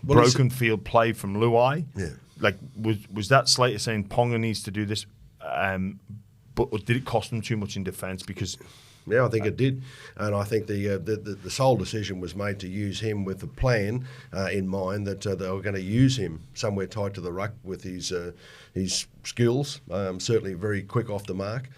broken field play from Luai. Yeah. Like, was that Slater saying Ponga needs to do this, but did it cost them too much in defence? Because yeah, I think it did, and I think the sole decision was made to use him with the plan in mind that they were going to use him somewhere tight to the ruck with his skills. Certainly very quick off the mark.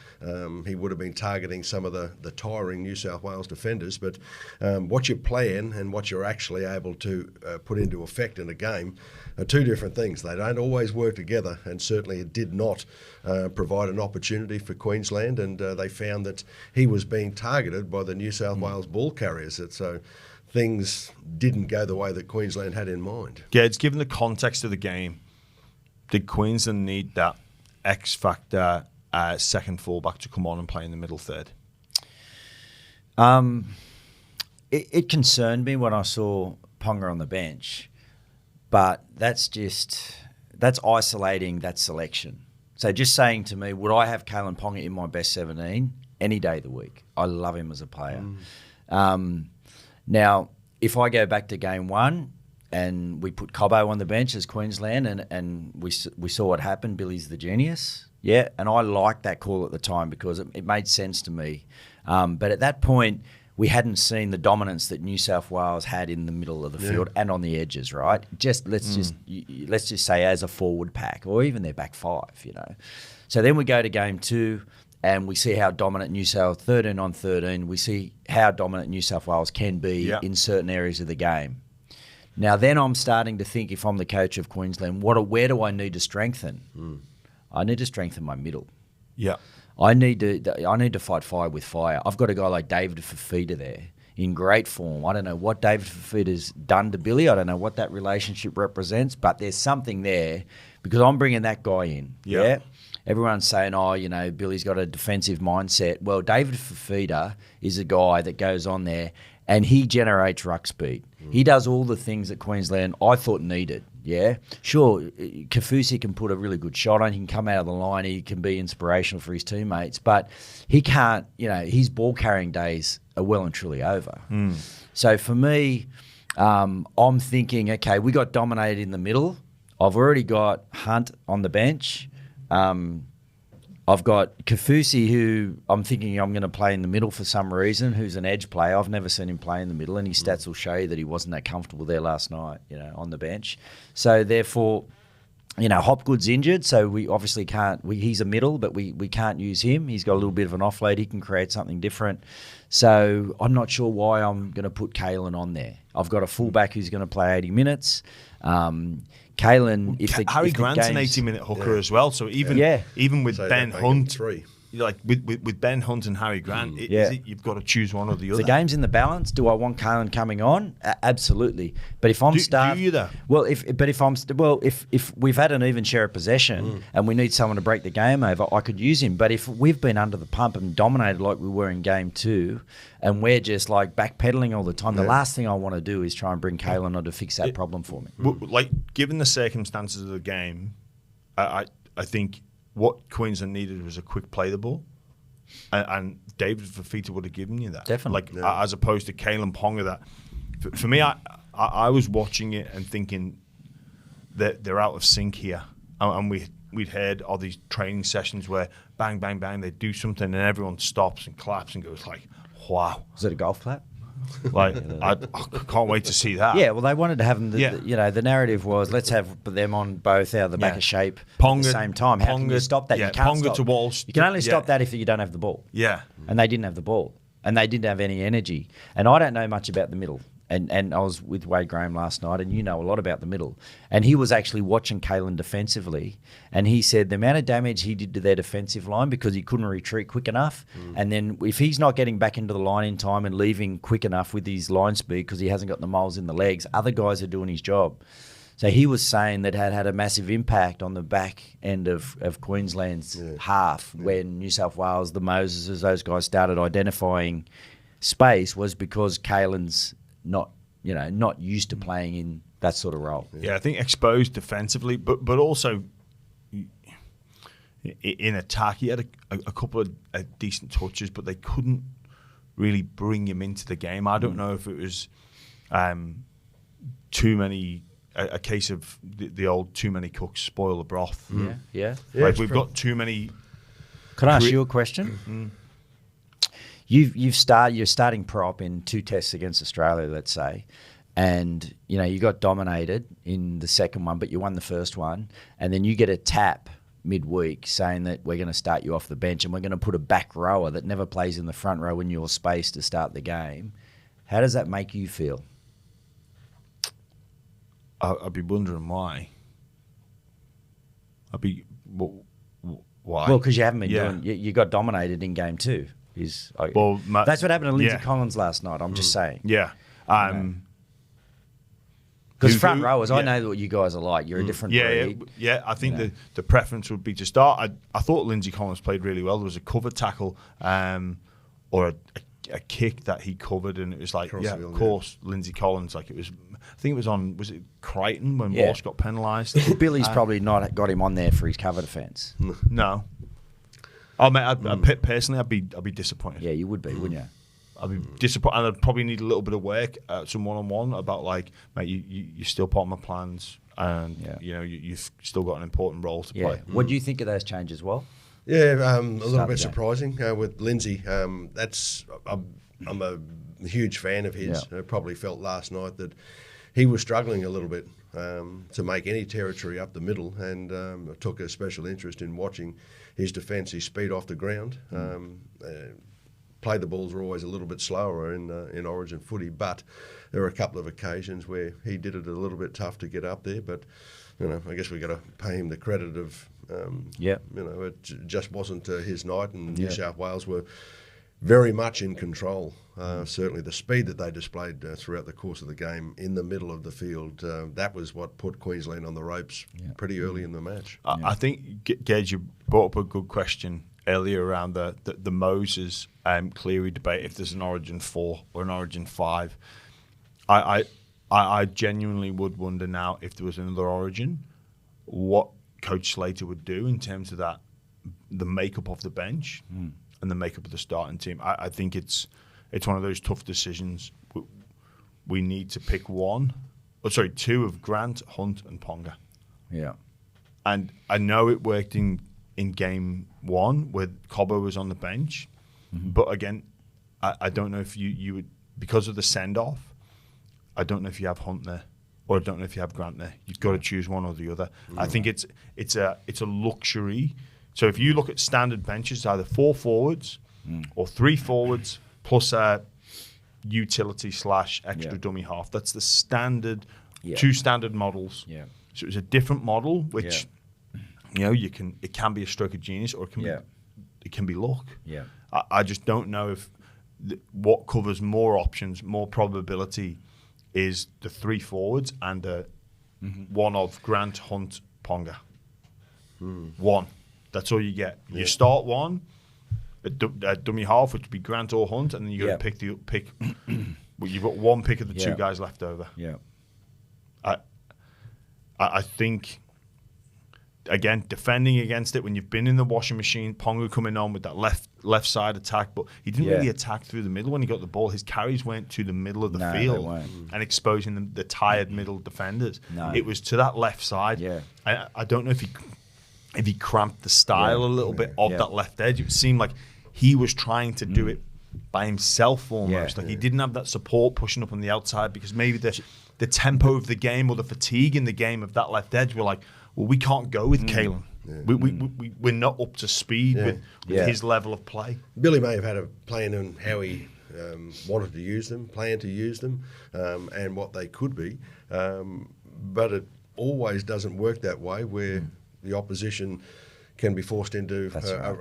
He would have been targeting some of the tiring New South Wales defenders, but what you plan and what you're actually able to put into effect in a game are two different things. They don't always work together, and certainly it did not provide an opportunity for Queensland, and they found that he was being being targeted by the New South Wales ball carriers. So things didn't go the way that Queensland had in mind. Yeah, it's given the context of the game. Did Queensland need that X factor second fullback to come on and play in the middle third? It concerned me when I saw Ponga on the bench, but that's isolating that selection. So just saying to me, would I have Kalen Ponga in my best 17 any day of the week? I love him as a player. Now, if I go back to game one and we put Cobbo on the bench as Queensland and we saw what happened, Billy's the genius. Yeah, and I liked that call at the time because it made sense to me. But at that point, we hadn't seen the dominance that New South Wales had in the middle of the field and on the edges, right? Let's just say as a forward pack or even their back five, you know. So then we go to game two and we see how dominant New South 13 on 13. We see how dominant New South Wales can be in certain areas of the game. Now then I'm starting to think, if I'm the coach of Queensland, where do I need to strengthen? I need to strengthen my middle. Yeah. I need to fight fire with fire. I've got a guy like David Fafita there in great form. I don't know what David Fafita's done to Billy. I don't know what that relationship represents, but there's something there because I'm bringing that guy in. Yeah. Everyone's saying, Billy's got a defensive mindset. Well, David Fafita is a guy that goes on there and he generates ruck speed. He does all the things that Queensland I thought needed. Yeah, sure. Kafusi can put a really good shot on. He can come out of the line. He can be inspirational for his teammates, but he can't. His ball carrying days are well and truly over. So for me, I'm thinking, okay, we got dominated in the middle. I've already got Hunt on the bench. I've got Kafusi, who I'm thinking I'm going to play in the middle for some reason, who's an edge player. I've never seen him play in the middle, and his stats will show you that he wasn't that comfortable there last night, on the bench. So therefore, Hopgood's injured, so we obviously can't. He's a middle, but we can't use him. He's got a little bit of an offload. He can create something different. So I'm not sure why I'm going to put Kalen on there. I've got a fullback who's going to play 80 minutes. Kalen, Harry Grant's an 80-minute hooker as well. So even with Ben Hunt, with Ben Hunt and Harry Grant, you've got to choose one or the other. The game's in the balance. Do I want Kalen coming on? Absolutely. But if I'm do you though? Well, if we've had an even share of possession and we need someone to break the game over, I could use him. But if we've been under the pump and dominated like we were in game two, and we're just like backpedaling all the time, the last thing I want to do is try and bring Kalen on to fix that problem for me. Given the circumstances of the game, I think what Queensland needed was a quick play the ball, and David Fafita would have given you that. Definitely. As opposed to Kalen Ponga. That for me, I was watching it and thinking that they're out of sync here, and we'd heard all these training sessions where bang, bang, bang, they do something and everyone stops and claps and goes like, wow. Was it a golf clap? I can't wait to see that. Yeah, well, they wanted to have them. The narrative was let's have them on both out of the back of shape at the same time. How can you stop that? You can't Ponga stop. to Walsh. You can only stop that if you don't have the ball. Yeah, and they didn't have the ball, and they didn't have any energy. And I don't know much about the middle. And I was with Wade Graham last night, and you know a lot about the middle. And he was actually watching Kalen defensively, and he said the amount of damage he did to their defensive line because he couldn't retreat quick enough. And then if he's not getting back into the line in time and leaving quick enough with his line speed because he hasn't got the moles in the legs, other guys are doing his job. So he was saying that had a massive impact on the back end of Queensland's half when New South Wales, the Moseses, those guys started identifying space was because Kalen's not used to playing in that sort of role. Yeah, I think exposed defensively, but also in attack, he had a couple of decent touches, but they couldn't really bring him into the game. I don't know if it was too many, a case of the old too many cooks spoil the broth. Yeah. We've got too many. Can I ask you a question? You're starting prop in 2 tests against Australia, let's say, and you got dominated in the second one, but you won the first one, and then you get a tap midweek saying that we're going to start you off the bench and we're going to put a back rower that never plays in the front row in your space to start the game. How does that make you feel? I'd be wondering why. Why? Well, because you haven't been doing. You got dominated in game 2. That's what happened to Lindsay Collins last night. I'm just saying. Yeah. Because front rowers, I know what you guys are like. You're a different breed. Yeah. I think the preference would be to start. I thought Lindsay Collins played really well. There was a cover tackle or a kick that he covered, and it was like, of course, Lindsay Collins. Like it was, I think it was it Crichton when Walsh got penalised? Billy's probably not got him on there for his cover defence. No. Oh, mate, personally, I'd be disappointed. Yeah, you would be, wouldn't you? I'd be disappointed, and I'd probably need a little bit of work, some one-on-one about like, mate, you're still part of my plans, and you've still got an important role to play. What do you think of those changes, Well? Yeah, a little bit surprising with Lindsay. I'm a huge fan of his. I probably felt last night that he was struggling a little bit to make any territory up the middle, and I took a special interest in watching his defence, his speed off the ground. Play the balls were always a little bit slower in Origin footy, but there were a couple of occasions where he did it a little bit tough to get up there. But I guess we got to pay him the credit of it just wasn't his night, and New South Wales were very much in control. Certainly the speed that they displayed throughout the course of the game in the middle of the field, that was what put Queensland on the ropes pretty early in the match. I think, Gage, you brought up a good question earlier around the Moses Cleary debate, if there's an Origin 4 or an Origin 5. I genuinely would wonder now, if there was another Origin, what Coach Slater would do in terms of the makeup of the bench and the makeup of the starting team. I think it's one of those tough decisions. We need to pick two of Grant, Hunt and Ponga. Yeah. And I know it worked in game one where Cobbo was on the bench, but again, I don't know if you would, because of the send-off, I don't know if you have Hunt there, or I don't know if you have Grant there. You've got to choose one or the other. I think it's a luxury. So if you look at standard benches, either 4 forwards or 3 forwards plus a utility / extra dummy half. That's the standard, 2 standard models. Yeah. So it's a different model, which it can be a stroke of genius, or it can be luck. Yeah. I just don't know if what covers more options, more probability, is the 3 forwards and one of Grant, Hunt, Ponga. One. That's all you get. Yeah. You start one, a dummy half, which would be Grant or Hunt, and then you got to pick. Well, you've got one pick of the 2 guys left over. Yeah. I think, again, defending against it when you've been in the washing machine, Ponga coming on with that left side attack, but he didn't really attack through the middle when he got the ball. His carries went to the middle of the field and exposing the tired middle defenders. No. It was to that left side. Yeah. I don't know if he cramped the style a little bit of that left edge. It seemed like he was trying to do it by himself almost. He didn't have that support pushing up on the outside, because maybe the tempo of the game or the fatigue in the game of that left edge were like, well, we can't go with Caelan. Yeah. We're not up to speed with his level of play. Billy may have had a plan on how he wanted to use them, planned to use them, and what they could be. But it always doesn't work that way, where the opposition can be forced into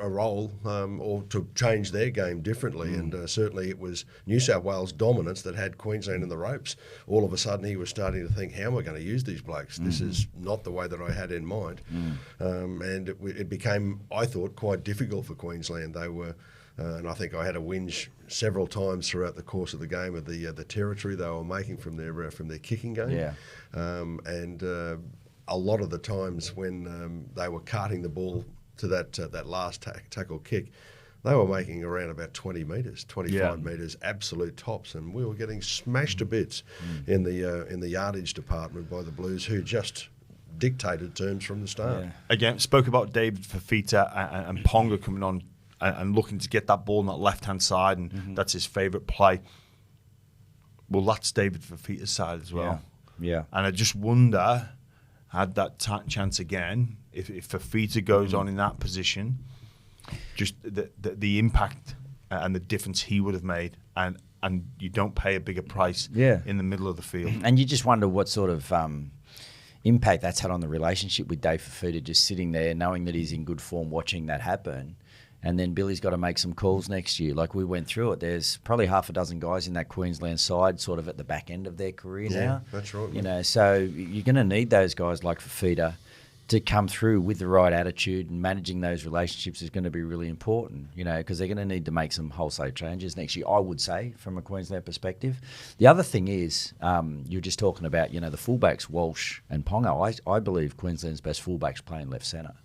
a role or to change their game differently. And certainly it was New South Wales dominance that had Queensland in the ropes. All of a sudden he was starting to think, how am I going to use these blokes? This is not the way that I had in mind. And it became, I thought, quite difficult for Queensland. They were, and I think I had a whinge several times throughout the course of the game of the territory they were making from their kicking game. Yeah. A lot of the times when they were carting the ball to that last tackle kick, they were making around about 20 metres, 25 metres, absolute tops, and we were getting smashed to bits in the yardage department by the Blues, who just dictated terms from the start. Yeah. Again, spoke about David Fafita and Ponga coming on and looking to get that ball on that left-hand side, and that's his favourite play. Well, that's David Fafita's side as well. Yeah. And I just wonder, had that chance again, if Fafita goes on in that position, just the impact and the difference he would have made, and you don't pay a bigger price in the middle of the field. And you just wonder what sort of impact that's had on the relationship with Dave Fafita, just sitting there knowing that he's in good form, watching that happen. And then Billy's got to make some calls next year. Like we went through it. There's probably half a dozen guys in that Queensland side sort of at the back end of their career now. That's right. You know, so you're going to need those guys like Fafita to come through with the right attitude, and managing those relationships is going to be really important, you know, because they're going to need to make some wholesale changes next year, I would say, from a Queensland perspective. The other thing is, you're just talking about, you know, the fullbacks, Walsh and Ponga. I believe Queensland's best fullbacks play in left centre.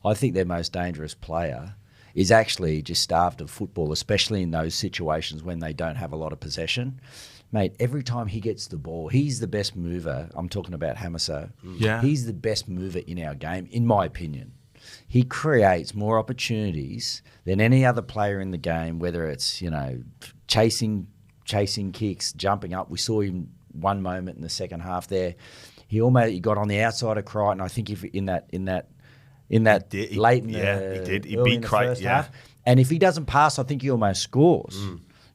I think their most dangerous player is actually just starved of football, especially in those situations when they don't have a lot of possession. Mate, every time he gets the ball, he's the best mover. I'm talking about Hamaso. Yeah. He's the best mover in our game, in my opinion. He creates more opportunities than any other player in the game, whether it's, you know, chasing kicks, jumping up. We saw him one moment in the second half there. He got on the outside of Crichton. I think if in that late in he beat the Crichton, first half. And if he doesn't pass, I think he almost scores.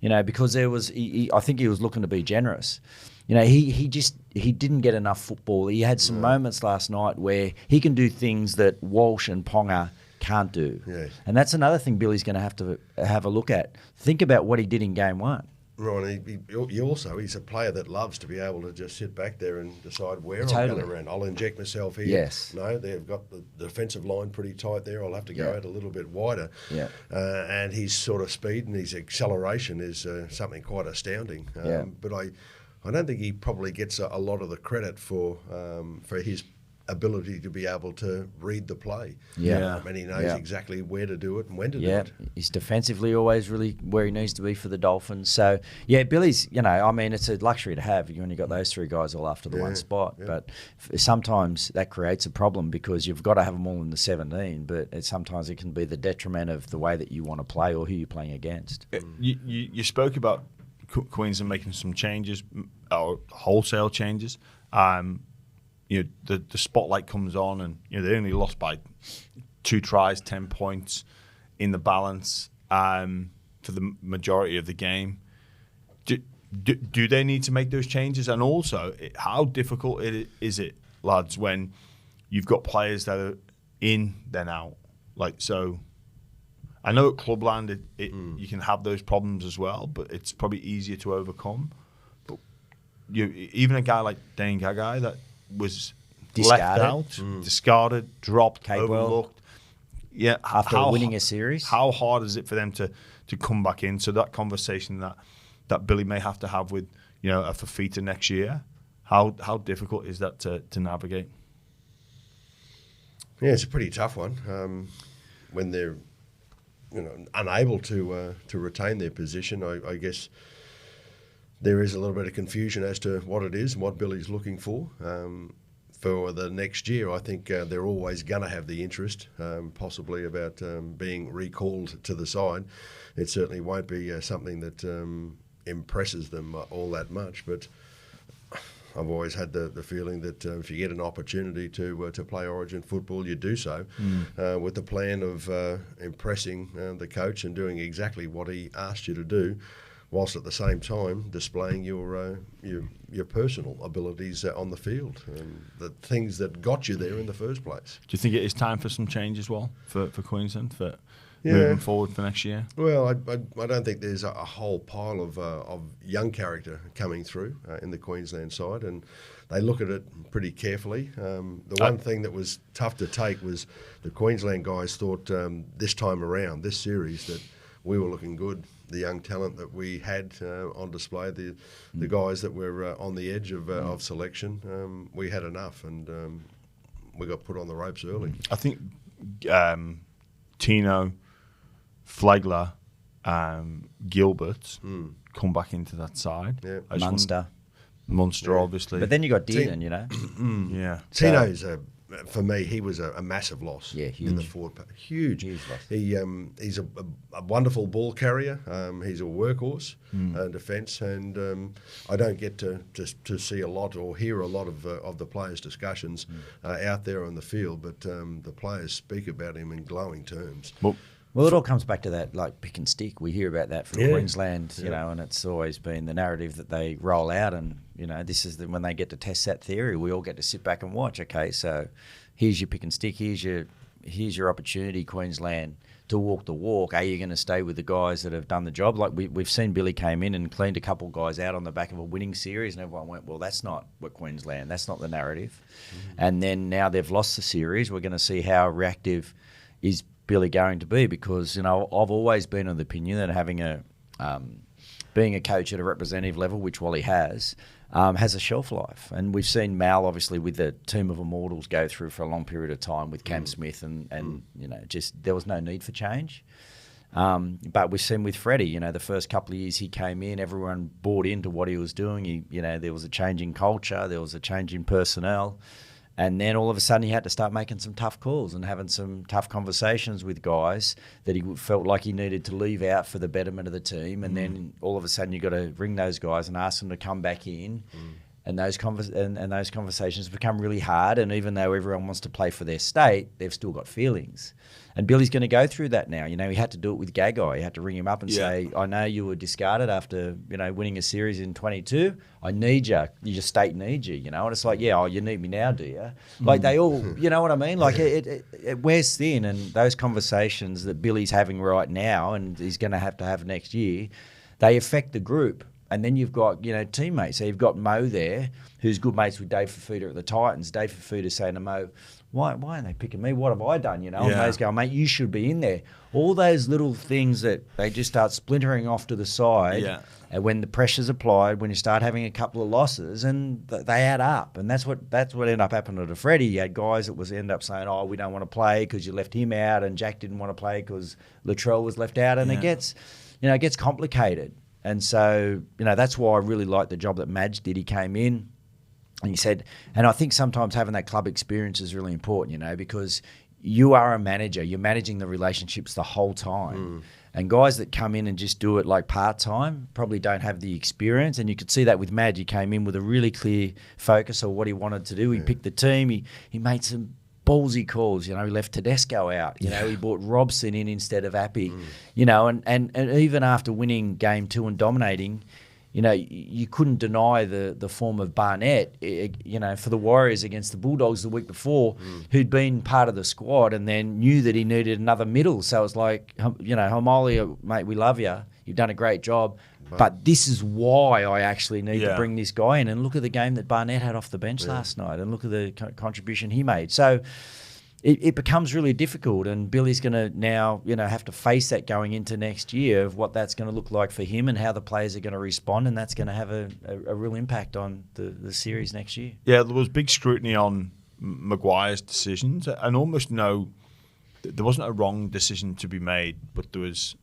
You know, because I think he was looking to be generous. You know, he didn't get enough football. He had some moments last night where he can do things that Walsh and Ponga can't do. Yeah. And that's another thing Billy's going to have a look at. Think about what he did in game one. Right, he's a player that loves to be able to just sit back there and decide where Totally. I'm going to run. I'll inject myself here. Yes. No, they've got the defensive line pretty tight there. I'll have to go out a little bit wider. Yeah. And his sort of speed and his acceleration is something quite astounding. But I don't think he probably gets a lot of the credit for his ability to be able to read the play. And he knows exactly where to do it and when to do it. He's defensively always really where he needs to be for the Dolphins. So, Billy's, you know, I mean, it's a luxury to have. You only got those three guys all after the one spot. Yeah. But sometimes that creates a problem because you've got to have them all in the 17, but sometimes it can be the detriment of the way that you want to play or who you're playing against. You spoke about Queensland making some changes, or wholesale changes. You know, the spotlight comes on, and you know they only lost by 2 tries, 10 points in the balance for the majority of the game. Do they need to make those changes? And also, how difficult is it, lads, when you've got players that are in then out? Like, so I know at Clubland you can have those problems as well, but it's probably easier to overcome. But even a guy like Dane Gagai that was discarded. left out, discarded, dropped, Capewell. Overlooked. Yeah, After winning a series. How hard is it for them to come back in? So that conversation that Billy may have to have with, you know, a Fafita next year, how difficult is that to navigate? Yeah, it's a pretty tough one. When they're, you know, unable to retain their position, I guess there is a little bit of confusion as to what it is and what Billy's looking for. For the next year, I think they're always going to have the interest, possibly about being recalled to the side. It certainly won't be something that impresses them all that much, but I've always had the feeling that if you get an opportunity to play Origin football, you do so with the plan of impressing the coach and doing exactly what he asked you to do, whilst at the same time displaying your personal abilities on the field and the things that got you there in the first place. Do you think it is time for some change as well for Queensland for moving forward for next year? Well, I don't think there's a whole pile of young character coming through in the Queensland side, and they look at it pretty carefully. The one thing that was tough to take was the Queensland guys thought this time around, this series, that we were looking good. The young talent that we had on display, the guys that were on the edge of selection, we had enough, and we got put on the ropes early. I think Tino, Flagler, Gilbert come back into that side. Yeah. Munster, obviously. But then you got Dearden, you know. Yeah. Tino's for me, he was a massive loss. Yeah, huge. In the forward pack. Huge loss. He's a wonderful ball carrier. He's a workhorse defence, and I don't get to see a lot or hear a lot of the players' discussions out there on the field, but the players speak about him in glowing terms. Well, it all comes back to that, like, pick and stick. We hear about that from Queensland, you know, and it's always been the narrative that they roll out, and, you know, this is when they get to test that theory, we all get to sit back and watch. Okay, so here's your pick and stick, here's your here's your opportunity, Queensland, to walk the walk. Are you going to stay with the guys that have done the job? Like we've seen Billy came in and cleaned a couple of guys out on the back of a winning series, and everyone went, well, that's not what Queensland, that's not the narrative. And then now they've lost the series. We're going to see how reactive is Billy going to be, because, you know, I've always been of the opinion that having being a coach at a representative level, which Wally has a shelf life. And we've seen Mal, obviously, with the team of immortals go through for a long period of time with Cam Smith and you know, just there was no need for change. But we've seen with Freddie, you know, the first couple of years he came in, everyone bought into what he was doing. You know, there was a change in culture, there was a change in personnel. And then all of a sudden he had to start making some tough calls and having some tough conversations with guys that he felt like he needed to leave out for the betterment of the team. And then all of a sudden you've got to ring those guys and ask them to come back in. And those conversations become really hard. And even though everyone wants to play for their state, they've still got feelings. And Billy's going to go through that now. You know, he had to do it with Gagai. He had to ring him up and say, I know you were discarded after, you know, winning a series in 22. I need you. Your state needs you, you know. And it's like, yeah, you need me now, do you? Like they all, you know what I mean? Like it wears thin. And those conversations that Billy's having right now and he's going to have next year, they affect the group. And then you've got, you know, teammates. So you've got Mo there, who's good mates with Dave Fafita at the Titans. Dave Fafita saying to Mo, why aren't they picking me? What have I done, you know? And Mo's going, mate, you should be in there. All those little things that they just start splintering off to the side. Yeah. And when the pressure's applied, when you start having a couple of losses, and they add up. And that's what ended up happening to Freddie. You had guys that end up saying, oh, we don't want to play because you left him out, and Jack didn't want to play because Latrell was left out. And it gets complicated. And so, you know, that's why I really like the job that Madge did. He came in and he said, and I think sometimes having that club experience is really important, you know, because you are a manager. You're managing the relationships the whole time. And guys that come in and just do it like part-time probably don't have the experience. And you could see that with Madge. He came in with a really clear focus of what he wanted to do. He picked the team. He made some ballsy calls, you know. He left Tedesco out, you know. He brought Robson in instead of Appy, you know, and even after winning game 2 and dominating, you know, you couldn't deny the form of Barnett, you know, for the Warriors against the Bulldogs the week before, who'd been part of the squad and then knew that he needed another middle. So it's like, you know, Homoli, mate, we love you. You've done a great job. But this is why I actually need to bring this guy in. And look at the game that Barnett had off the bench last night, and look at the contribution he made. So it becomes really difficult, and Billy's going to now, you know, have to face that going into next year of what that's going to look like for him and how the players are going to respond, and that's going to have a real impact on the series next year. Yeah, there was big scrutiny on Maguire's decisions, and almost there wasn't a wrong decision to be made, but there was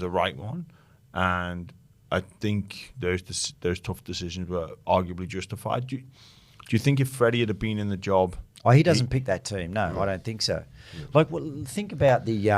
a right one. And I think those tough decisions were arguably justified. Do you think if Freddie had been in the job... Oh, he doesn't pick that team. No, I don't think so. Like, think about the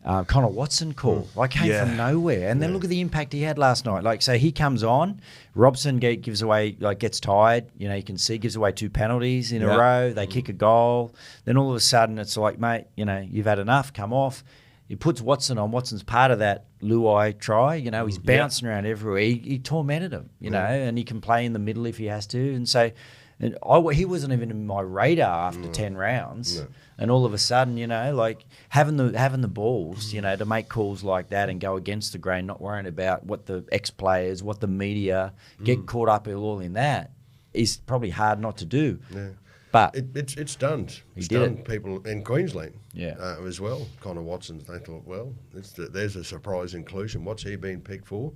Connor Watson call. Like, came from nowhere. And then look at the impact he had last night. Like, so he comes on, Robson gives away, like, gets tired. You know, you can see, gives away 2 penalties in a row. They kick a goal. Then all of a sudden it's like, mate, you know, you've had enough, come off. He puts Watson on. Watson's part of that Luai try. You know, he's bouncing around everywhere. He tormented him, you know, and he can play in the middle if he has to. And so he wasn't even in my radar after 10 rounds. No. And all of a sudden, you know, like having the balls, you know, to make calls like that and go against the grain, not worrying about what the ex-players, what the media, get caught up all in that, is probably hard not to do. Yeah. But it's stunned. It's stunned people in Queensland as well. Connor Watson, they thought, well, there's a surprise inclusion. What's he been picked for?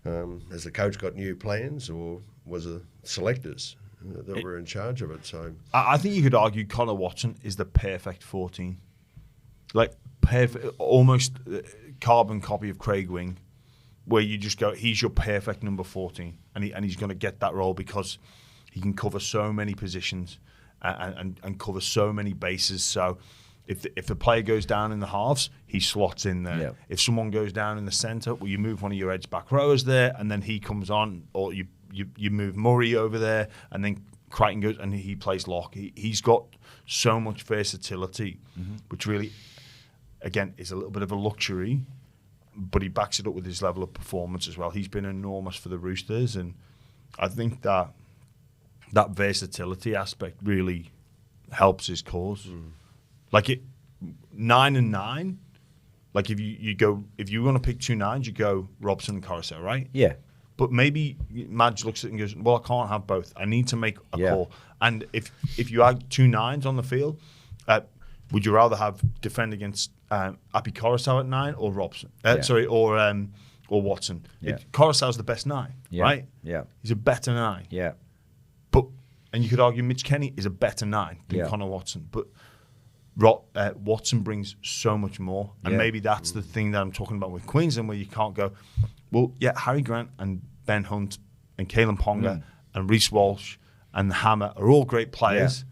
Has the coach got new plans, or was it selectors that were in charge of it? So I think you could argue Connor Watson is the perfect 14. Like, almost carbon copy of Craig Wing, where you just go, he's your perfect number 14. And he's going to get that role because he can cover so many positions. And cover so many bases. So if the player goes down in the halves, he slots in there. Yep. If someone goes down in the centre, well, you move one of your edge back rowers there, and then he comes on, or you move Murray over there, and then Crichton goes and he plays lock. He's got so much versatility, which really, again, is a little bit of a luxury, but he backs it up with his level of performance as well. He's been enormous for the Roosters, and I think that versatility aspect really helps his cause. Like 9 and 9. Like if you want to pick 2 9s, you go Robson and Coruscant, right? Yeah. But maybe Madge looks at it and goes, well, I can't have both. I need to make a call. And if you had 2 9s on the field, would you rather have defend against Appy Coruscant at 9 or Robson? Or Watson? Yeah. Coruscant's the best 9, right? Yeah. He's a better 9. Yeah. And you could argue Mitch Kenny is a better 9 than Connor Watson. But Watson brings so much more. And maybe that's the thing that I'm talking about with Queensland, where you can't go, well, Harry Grant and Ben Hunt and Kalen Ponga and Reece Walsh and Hammer are all great players.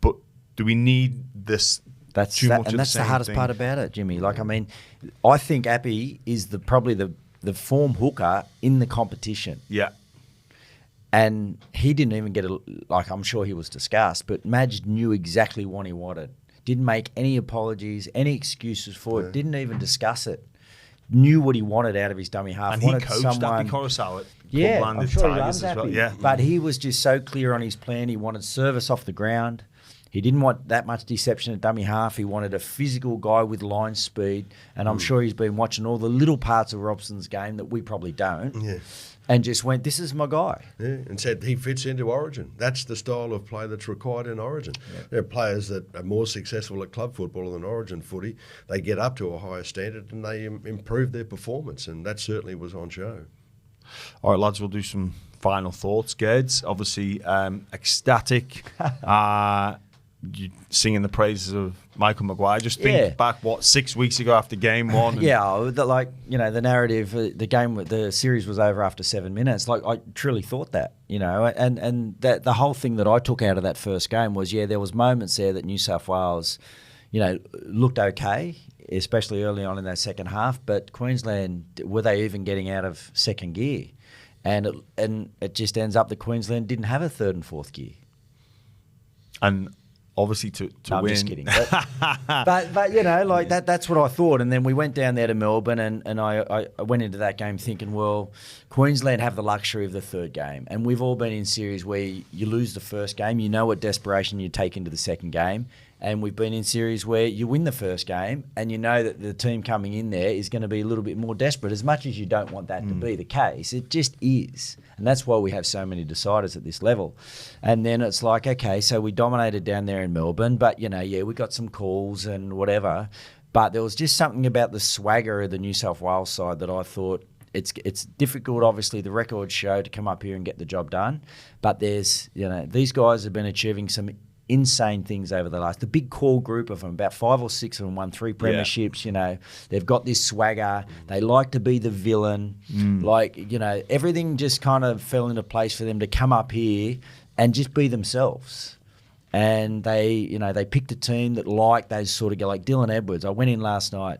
But do we need this too much of the same thing? And that's the hardest part about it, Jimmy. Like, I mean, I think Appy is probably the form hooker in the competition. Yeah. And he didn't even get I'm sure he was discussed, but Madge knew exactly what he wanted. Didn't make any apologies, any excuses for it, didn't even discuss it. Knew what he wanted out of his dummy half. And he coached Appy Coruscant. I'm sure he loves Appy. Well. Yeah. But he was just so clear on his plan. He wanted service off the ground. He didn't want that much deception at dummy half. He wanted a physical guy with line speed. And I'm sure he's been watching all the little parts of Robson's game that we probably don't. Yeah. And just went, this is my guy. Yeah, and said he fits into Origin. That's the style of play that's required in Origin. Yeah. There are players that are more successful at club football than Origin footy. They get up to a higher standard and they improve their performance, and that certainly was on show. All right, lads, we'll do some final thoughts. Geds, obviously ecstatic. You singing the praises of Michael Maguire. Just think back, 6 weeks ago after game 1? The narrative, the series was over after 7 minutes. Like, I truly thought that, and that the whole thing that I took out of that first game was, there was moments there that New South Wales, looked okay, especially early on in that second half. But Queensland, were they even getting out of second gear? And it just ends up that Queensland didn't have a third and fourth gear. And obviously to win. I'm just kidding. But that's what I thought. And then we went down there to Melbourne and I went into that game thinking, well, Queensland have the luxury of the third game. And we've all been in series where you lose the first game, you know what desperation you take into the second game. And we've been in series where you win the first game and you know that the team coming in there is going to be a little bit more desperate, as much as you don't want that to be the case. It just is. And that's why we have so many deciders at this level. And then it's like, okay, so we dominated down there in Melbourne, but, we got some calls and whatever. But there was just something about the swagger of the New South Wales side that I thought, it's difficult, obviously, the records show, to come up here and get the job done. But there's, these guys have been achieving some insane things over the big core group of them, about 5 or 6 of them won 3 premierships. They've got this swagger. They like to be the villain. Everything just kind of fell into place for them to come up here and just be themselves. And they picked a team that liked those sort of, like Dylan Edwards. I went in last night.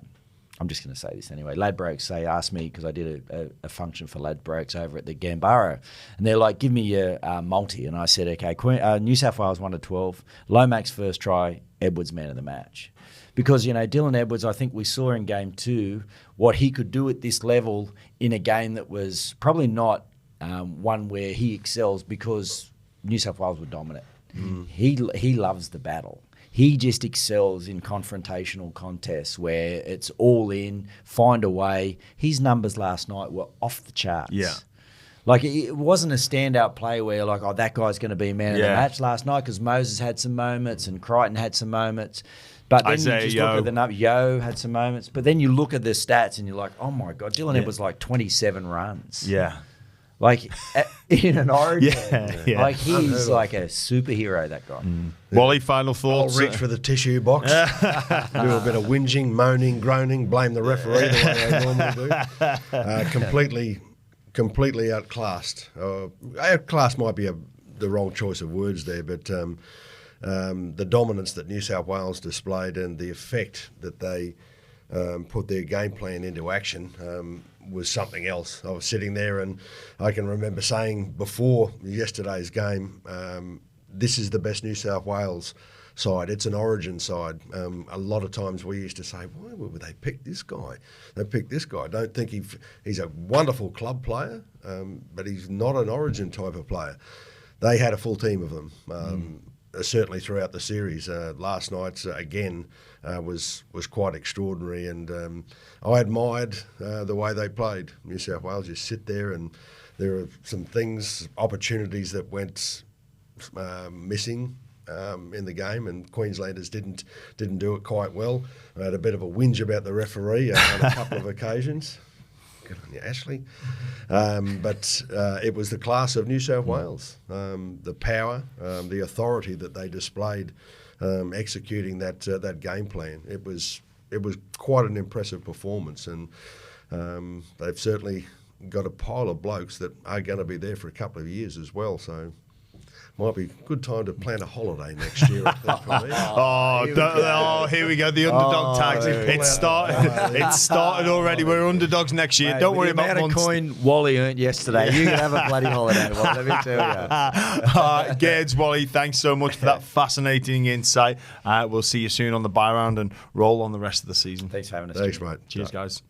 I'm just going to say this anyway. Ladbrokes, they asked me, because I did a function for Ladbrokes over at the Gambaro, and they're like, give me your multi. And I said, okay, New South Wales 1-12, Lomax first try, Edwards man of the match. Because, Dylan Edwards, I think we saw in game 2 what he could do at this level in a game that was probably not one where he excels, because New South Wales were dominant. He loves the battle. He just excels in confrontational contests where it's all in, find a way. His numbers last night were off the charts. Yeah. Like, it wasn't a standout play where you're like, oh, that guy's going to be man of the match last night, because Moses had some moments and Crichton had some moments. But then you just look at the numbers. Yo had some moments. But then you look at the stats and you're like, oh, my God, Dylan Edwards like 27 runs. Yeah. Like, in an Origin. Like, he's like a superhero, that guy. Wally, final thoughts? I'll reach for the tissue box, do a bit of whinging, moaning, groaning, blame the referee the way I normally do. Completely outclassed. Outclassed might be the wrong choice of words there, but the dominance that New South Wales displayed and the effect that they put their game plan into action was something else. I was sitting there and I can remember saying before yesterday's game, this is the best New South Wales side. It's an Origin side. A lot of times we used to say, why would they pick this guy? They picked this guy. I don't think he's a wonderful club player, but he's not an Origin type of player. They had a full team of them. certainly throughout the series. Last night's again was quite extraordinary, and I admired the way they played. New South Wales just sit there, and there are some opportunities that went missing in the game, and Queenslanders didn't do it quite well. I had a bit of a whinge about the referee on a couple of occasions. Good on you, Ashley. But it was the class of New South Wales, the power, the authority that they displayed executing that game plan. It was quite an impressive performance, and they've certainly got a pile of blokes that are going to be there for a couple of years as well. So might be a good time to plan a holiday next year, I think, for me. Here we go. The underdog tags. It started already. We're underdogs next year. Mate, Don't worry the about amount of coin Wally earned yesterday. You can have a bloody holiday, Wally, let me tell you. Gerds, Wally, thanks so much for that fascinating insight. We'll see you soon on the buy round and roll on the rest of the season. Thanks for having us. Thanks, mate. Cheers, guys.